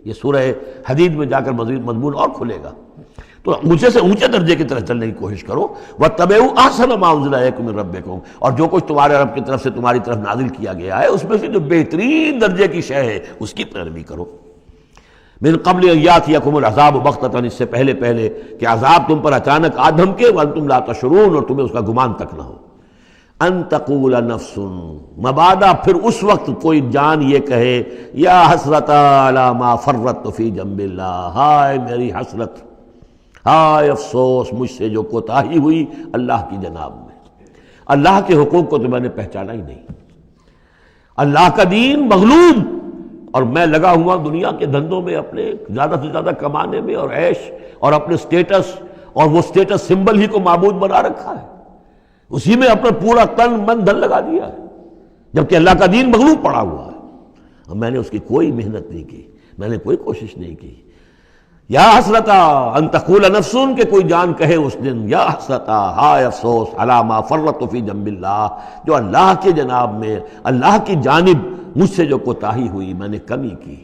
یہ سورہ حدید میں جا کر مزید مضمون اور کھلے گا۔ تو اونچے سے اونچے درجے کی طرف چلنے کی کوشش کرو۔ واتبعوا احسن ما انزل الیکم من ربکم، اور جو کچھ تمہارے رب کی طرف سے تمہاری طرف نازل کیا گیا ہے اس میں سے جو بہترین درجے کی شے ہے اس کی پیروی کرو۔ من قبل ان یاتیکم العذاب بغتۃ، اس سے پہلے کہ عذاب تم پر اچانک آ دھمکے، وانتم لا تشعرون، اور تمہیں اس کا گمان تک نہ ہو۔ ان تقول نفس، مبادا پھر اس وقت کوئی جان یہ کہے، یا حسرت علی ما فرطت فی جنب اللہ، ہائے میری حسرت، ہائے افسوس مجھ سے جو کوتاہی ہوئی اللہ کی جناب میں، اللہ کے حقوق کو تو میں نے پہچانا ہی نہیں، اللہ کا دین مغلوب، اور میں لگا ہوا دنیا کے دھندوں میں اپنے زیادہ سے زیادہ کمانے میں اور عیش اور اپنے سٹیٹس، اور وہ سٹیٹس سمبل ہی کو معبود بنا رکھا ہے، اسی میں اپنا پورا تن من دھن لگا دیا ہے، جبکہ اللہ کا دین مغلوب پڑا ہوا ہے، اور میں نے اس کی کوئی محنت نہیں کی، میں نے کوئی کوشش نہیں کی۔ یا حسرتا ان تقول نفس، کہ کوئی جان کہے اس دن، یا حسرتا، ہائے افسوس، علی ما فرطت فی جنب اللہ، جو اللہ کے جناب میں، اللہ کی جانب مجھ سے جو کوتاہی ہوئی، میں نے کمی کی۔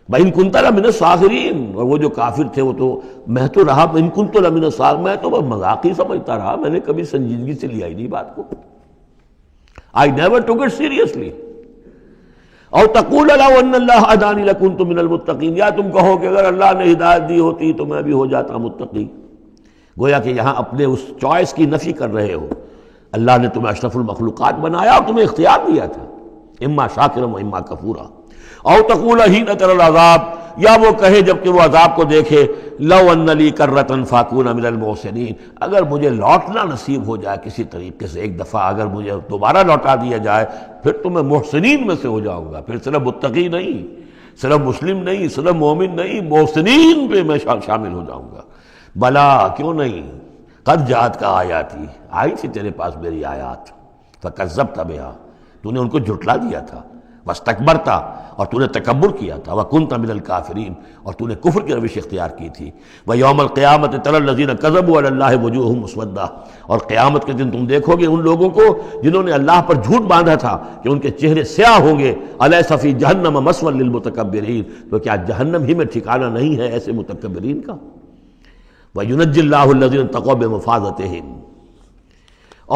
وَإِن كُنتَ لَمِنَ الصَّاغِرِينَ، اور وہ جو کافر تھے وہ تو، میں تو رہا وَإِن كُنتُ لَمِنَ الصَّاغِرِينَ، میں تو مذاق ہی سمجھتا رہا، میں نے کبھی سنجیدگی سے لیا ہی نہیں بات کو، I never took it seriously۔ اور تقول لو ان اللہ ہدانی لکنت من المتقین، یا تم کہو کہ اگر اللہ نے ہدایت دی ہوتی تو میں بھی ہو جاتا متقی۔ گویا کہ یہاں اپنے اس چوائس کی نفی کر رہے ہو، اللہ نے تمہیں اشرف المخلوقات بنایا اور تمہیں اختیار دیا تھا، اما شاکرا و اما کفورا۔ او تقول حین تری العذاب، یا وہ کہے جب کہ وہ عذاب کو دیکھے، لو ان لی کرۃ فاکون من المحسنین، اگر مجھے لوٹنا نصیب ہو جائے کسی طریقے سے، ایک دفعہ اگر مجھے دوبارہ لوٹا دیا جائے پھر تو میں محسنین میں سے ہو جاؤں گا، پھر صرف متقی نہیں، صرف مسلم نہیں، صرف مومن نہیں، محسنین پہ میں شامل ہو جاؤں گا۔ بلا، کیوں نہیں، قد جاءت کا آیاتی، آئی تھی تیرے پاس میری آیات، فکذبت بہا، تو نے ان کو جھٹلا دیا تھا، واستکبرت، اور تو نے تکبر کیا تھا، وکنت من الکافرین، اور تو نے کفر کی روش اختیار کی تھی۔ ویوم القیامت تری الذین کذبوا علی اللہ وجوہہم مسودۃ، اور قیامت کے دن تم دیکھو گے ان لوگوں کو جنہوں نے اللہ پر جھوٹ باندھا تھا کہ ان کے چہرے سیاہ ہوں گے۔ الیس فی جہنم مثوی للمتکبرین، تو کیا جہنم ہی میں ٹھکانہ نہیں ہے ایسے متکبرین کا؟ وینجی اللہ الذین اتقوا بمفازتہم،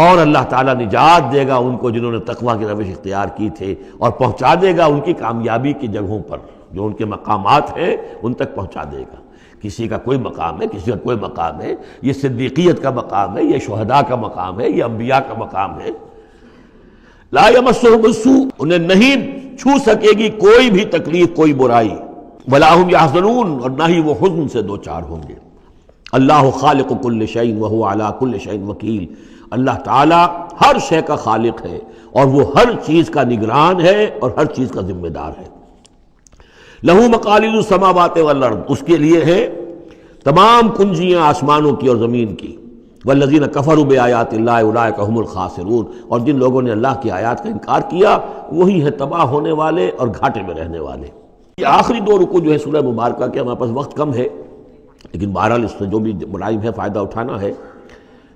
اور اللہ تعالیٰ نجات دے گا ان کو جنہوں نے تقویٰ کی روش اختیار کی تھے، اور پہنچا دے گا ان کی کامیابی کی جگہوں پر، جو ان کے مقامات ہیں ان تک پہنچا دے گا۔ کسی کا کوئی مقام ہے، کسی کا کوئی مقام ہے، یہ صدیقیت کا مقام ہے، یہ شہداء کا مقام ہے، یہ انبیاء کا مقام ہے۔ لا یمسہم السوء، انہیں نہیں چھو سکے گی کوئی بھی تکلیف، کوئی برائی، ولا ہم یحزنون، اور نہ ہی وہ حزن سے دوچار ہوں گے۔ اللہ خالق کل شیء وہو علی کل شیء وکیل، اللہ تعالیٰ ہر شے کا خالق ہے اور وہ ہر چیز کا نگران ہے اور ہر چیز کا ذمہ دار ہے۔ لہو مقالید السماوات والارض، اس کے لیے ہے تمام کنجیاں آسمانوں کی اور زمین کی۔ والذین کفروا بآیات اللہ اولئک هم الخاسرون، اور جن لوگوں نے اللہ کی آیات کا انکار کیا وہی ہے تباہ ہونے والے اور گھاٹے میں رہنے والے۔ یہ آخری دو رکوع جو ہے سورہ مبارکہ کے، ہمارے پاس وقت کم ہے لیکن بہرحال اس سے جو بھی ملائم ہے فائدہ اٹھانا ہے۔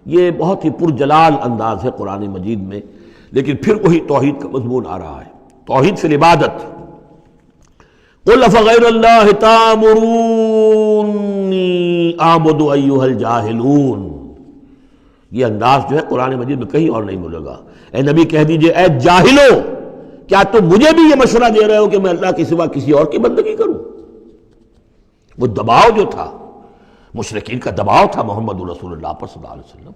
یہ بہت ہی پرجلال انداز ہے قرآن مجید میں، لیکن پھر وہی توحید کا مضمون آ رہا ہے، توحید فی العبادت۔ قل افغیر اللہ تأمرونی اعبد ایھا الجاہلون، یہ انداز جو ہے قرآن مجید میں کہیں اور نہیں ملے گا۔ اے نبی کہہ دیجئے، اے جاہلو، کیا تم مجھے بھی یہ مشورہ دے رہے ہو کہ میں اللہ کے سوا کسی اور کی بندگی کروں؟ وہ دباؤ جو تھا، مشرکین کا دباؤ تھا محمد رسول اللہ پر صلی اللہ علیہ وسلم،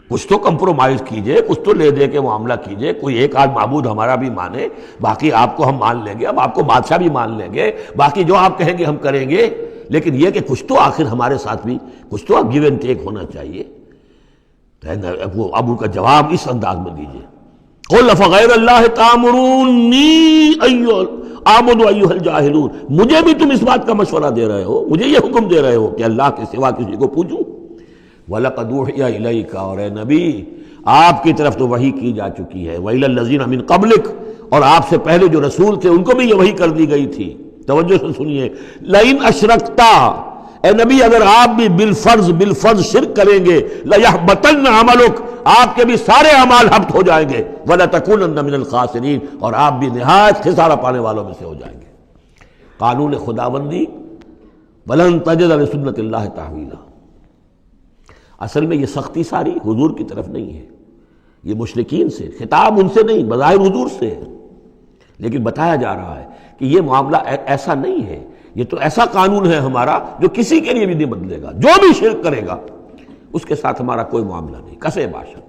کچھ تو کمپرومائز کیجئے، کچھ تو لے دے کے معاملہ کیجئے، کوئی ایک آدھ معبود ہمارا بھی مانے، باقی آپ کو ہم مان لیں گے، اب آپ کو بادشاہ بھی مان لیں گے، باقی جو آپ کہیں گے ہم کریں گے۔ لیکن یہ کہ کچھ تو آخر ہمارے ساتھ بھی کچھ تو گیو اینڈ ٹیک ہونا چاہیے. وہ اب ان کا جواب اس انداز میں دیجیے، قل فغیر اللہ تامرونی اعبد ایھا الجاہلون، مجھے بھی تم اس بات کا مشورہ دے رہے ہو، مجھے یہ حکم دے رہے ہو کہ اللہ کے سوا کسی کو پوجوں. وَلَقَدْ أُوحِيَ إِلَيْكَ، اور اے نبی آپ کی طرف تو وحی کی جا چکی ہے، وَإِلَى الَّذِينَ مِن قَبْلِكَ، اور آپ سے پہلے جو رسول تھے ان کو بھی یہ وحی کر دی گئی تھی. توجہ سے سنیے، لَئِنْ أَشْرَكْتَ، اے نبی اگر آپ بھی بالفرض شرک کریں گے، لَيَحْبَطَنَّ عَمَلُكَ، آپ کے بھی سارے اعمال حبط ہو جائیں گے، وَلَتَكُونَنَّ مِنَ الْخَاسِرِينَ، اور آپ بھی نہایت خسارہ پانے والوں میں سے ہو جائیں گے. قانون خداوندی، وَلَن تَجِدَ لِسُنَّتِ اللَّهِ تَحْوِيلًا. اصل میں یہ سختی ساری حضور کی طرف نہیں ہے، یہ مشرکین سے، خطاب ان سے نہیں، بظاہر حضور سے ہے، لیکن بتایا جا رہا ہے کہ یہ معاملہ ایسا نہیں ہے، یہ تو ایسا قانون ہے ہمارا جو کسی کے لیے بھی نہیں بدلے گا. جو بھی شرک کرے گا اس کے ساتھ ہمارا کوئی معاملہ نہیں، کسے باشد.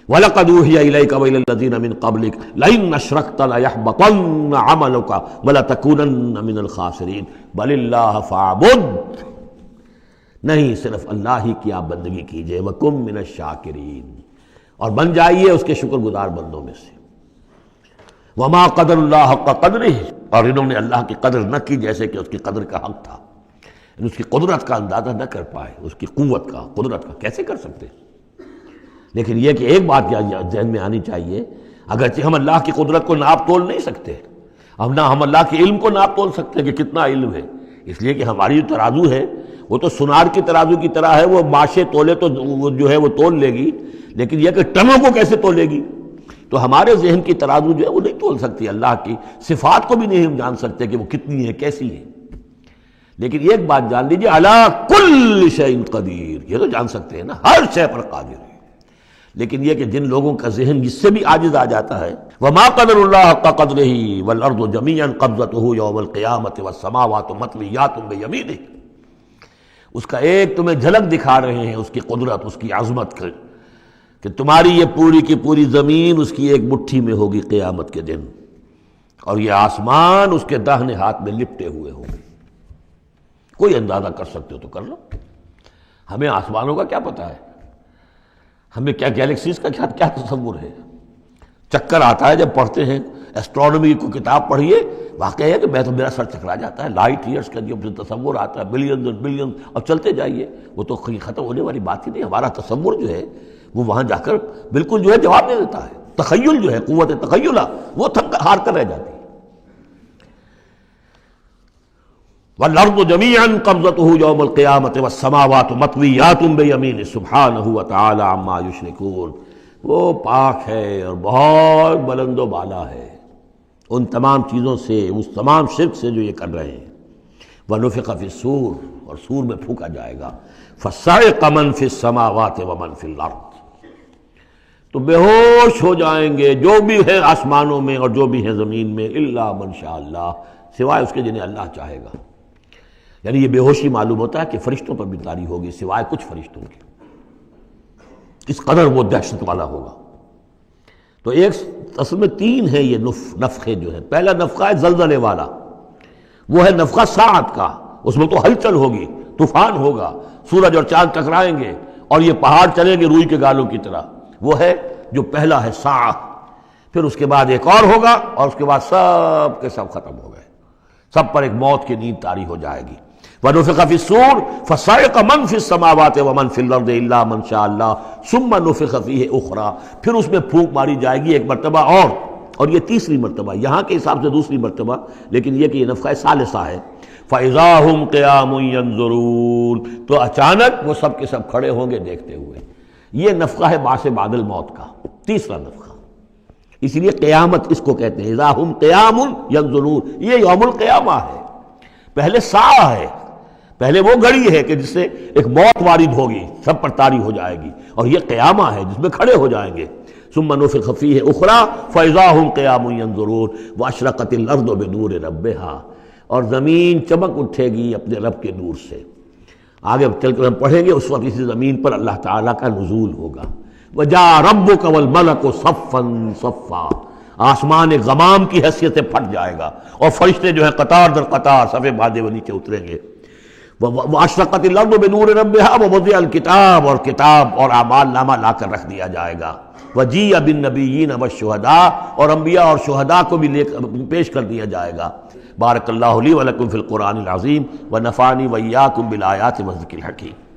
وَلَقَدْ أُوحِيَ إِلَيْكَ وَإِلَى الَّذِينَ مِن قَبْلِكَ لَئِنْ أَشْرَكْتَ لَيَحْبَطَنَّ عَمَلُكَ وَلَتَكُونَنَّ مِنَ الْخَاسِرِينَ. بَلِ اللَّهَ فَاعْبُدْ، نہیں صرف اللہ ہی کی آپ بندگی کیجئے، وَكُن مِّنَ الشَّاكِرِينَ، اور بن جائیے اس کے شکر گزار بندوں میں سے. وَمَا قَدَرُ اللَّهَ حَقَّ قَدْرِهِ، اور انہوں نے اللہ کی قدر نہ کی جیسے کہ اس کی قدر کا حق تھا، اس کی قدرت کا اندازہ نہ کر پائے، اس کی قوت کا، قدرت کا کیسے کر سکتے. لیکن یہ کہ ایک بات ذہن میں آنی چاہیے، اگرچہ ہم اللہ کی قدرت کو ناپ تول نہیں سکتے، ہم اللہ کے علم کو ناپ تول سکتے کہ کتنا علم ہے، اس لیے کہ ہماری جو ترازو ہے وہ تو سنار کی ترازو کی طرح ہے، وہ ماشے تولے تو وہ جو ہے وہ تول لے گی، لیکن یہ کہ ٹنوں کو کیسے تولے گی. تو ہمارے ذہن کی ترازو جو ہے وہ نہیں تول سکتی، اللہ کی صفات کو بھی نہیں ہم جان سکتے کہ وہ کتنی ہے، کیسی ہے. لیکن ایک بات جان لیجیے، علی کل شیء قدیر، یہ تو جان سکتے ہیں نا، ہر شے پر قادر ہے. لیکن یہ کہ جن لوگوں کا ذہن اس سے بھی عاجز آ جاتا ہے، وما قدر اللہ حق قدرہ والارض جميعا قبضتہ یوم القیامۃ والسماوات مطویات بیمینہ، اس کا ایک تمہیں جھلک دکھا رہے ہیں اس کی قدرت، اس کی عظمت کہ تمہاری یہ پوری کی پوری زمین اس کی ایک مٹھی میں ہوگی قیامت کے دن، اور یہ آسمان اس کے داہنے ہاتھ میں لپٹے ہوئے ہوں گے. کوئی اندازہ کر سکتے ہو تو کر لو. ہمیں آسمانوں کا کیا پتہ ہے، ہمیں کیا گیلیکسیز کا کیا تصور ہے. چکر آتا ہے جب پڑھتے ہیں ایسٹرونومی کو کتاب پڑھیے، واقعہ ہے کہ میں تو میرا سر چکرا جاتا ہے. لائٹ ایئرس کا جو تصور آتا ہے، بلینز اور بلینز، اور چلتے جائیے، وہ تو ختم ہونے والی بات ہی نہیں. ہمارا تصور جو ہے وہ وہاں جا کر بالکل جو ہے جواب دے دیتا ہے. تخیل جو ہے، قوت تخیلہ، وہ تھک ہار کر رہ جاتی ہے. وَالْأَرْضُ جَمِيعًا قَبْضَتُهُ يَوْمَ الْقِيَامَةِ وَالسَّمَاوَاتُ مَطْوِيَّاتٌ بِيَمِينِهِ سُبْحَانَهُ وَتَعَالَى عَمَّا يُشْرِكُونَ. وہ پاک ہے اور بہت بلند و بالا ہے ان تمام چیزوں سے، اس تمام شرک سے جو یہ کر رہے ہیں. وَنُفِخَ فِي الصُّورِ، اور سور میں پھونکا جائے گا. فَصَعِقَ مَن فِي السَّمَاوَاتِ وَمَن فِي الْأَرْضِ، تو بے ہوش ہو جائیں گے جو بھی ہیں آسمانوں میں اور جو بھی ہیں زمین میں، الا من شاء اللہ، سوائے اس کے جنہیں اللہ چاہے گا. یعنی یہ بے ہوشی معلوم ہوتا ہے کہ فرشتوں پر بھی طاری ہوگی سوائے کچھ فرشتوں کے، اس قدر وہ دہشت والا ہوگا. تو ایک اصل میں تین ہے یہ نفخے جو ہے. پہلا نفخہ ہے زلزلے والا، وہ ہے نفخہ ساعت کا، اس میں تو ہلچل ہوگی، طوفان ہوگا، سورج اور چاند ٹکرائیں گے اور یہ پہاڑ چلیں گے روئی کے گالوں کی طرح. وہ ہے جو پہلا ہے ساعہ. پھر اس کے بعد ایک اور ہوگا، اور اس کے بعد سب کے سب ختم ہو گئے، سب پر ایک موت کی نیند طاری ہو جائے گی. وَنُفِخَ فِي الصُّورِ فَصَعِقَ مَن فِي السَّمَاوَاتِ وَمَن فِي الْأَرْضِ إِلَّا مَن شَاءَ اللَّهُ ثُمَّ نُفِخَ فِيهِ أُخْرَىٰ، پھر اس میں پھونک ماری جائے گی ایک مرتبہ اور یہ تیسری مرتبہ، یہاں کے حساب سے دوسری مرتبہ، لیکن یہ کہ یہ نفخہ ثالثہ ہے. فَإِذَا هُمْ قِيَامٌ يَنظُرُونَ، تو اچانک وہ سب کے سب کھڑے ہوں گے دیکھتے ہوئے. یہ نفخہ ہے بعث بعد الموت کا، تیسرا نفخہ. اسی لیے قیامت اس کو کہتے ہیں اذا ہم قیام ینظرون، یہ یوم القیامہ ہے. پہلے ساعہ ہے، پہلے وہ گھڑی ہے کہ جس سے ایک موت وارد ہوگی، سب پر طاری ہو جائے گی، اور یہ قیامہ ہے جس میں کھڑے ہو جائیں گے. ثم نفخ فیہ اخری فاذا ہم قیام ینظرون واشرقت الارض بنور ربہا، اور زمین چمک اٹھے گی اپنے رب کے نور سے. آگے چل کر ہم پڑھیں گے، اس وقت اسی زمین پر اللہ تعالیٰ کا نزول ہوگا. وجاء ربک والملک صفا صفا، آسمان ایک غمام کی حیثیت سے پھٹ جائے گا اور فرشتے جو ہیں قطار در قطار صفے باندھے ہوئے نیچے اتریں گے. واشرقت الارض بنور ربها ووضع الکتاب، اور کتاب اور اعمال نامہ لا کر رکھ دیا جائے گا. وجیء بالنبیین والشہداء، اور انبیاء اور شہداء کو بھی پیش کر دیا جائے گا. بارک اللہ لی ولکم فی القرآن العظیم ونفعنی وإیاکم بالآیات والذکر الحکیم.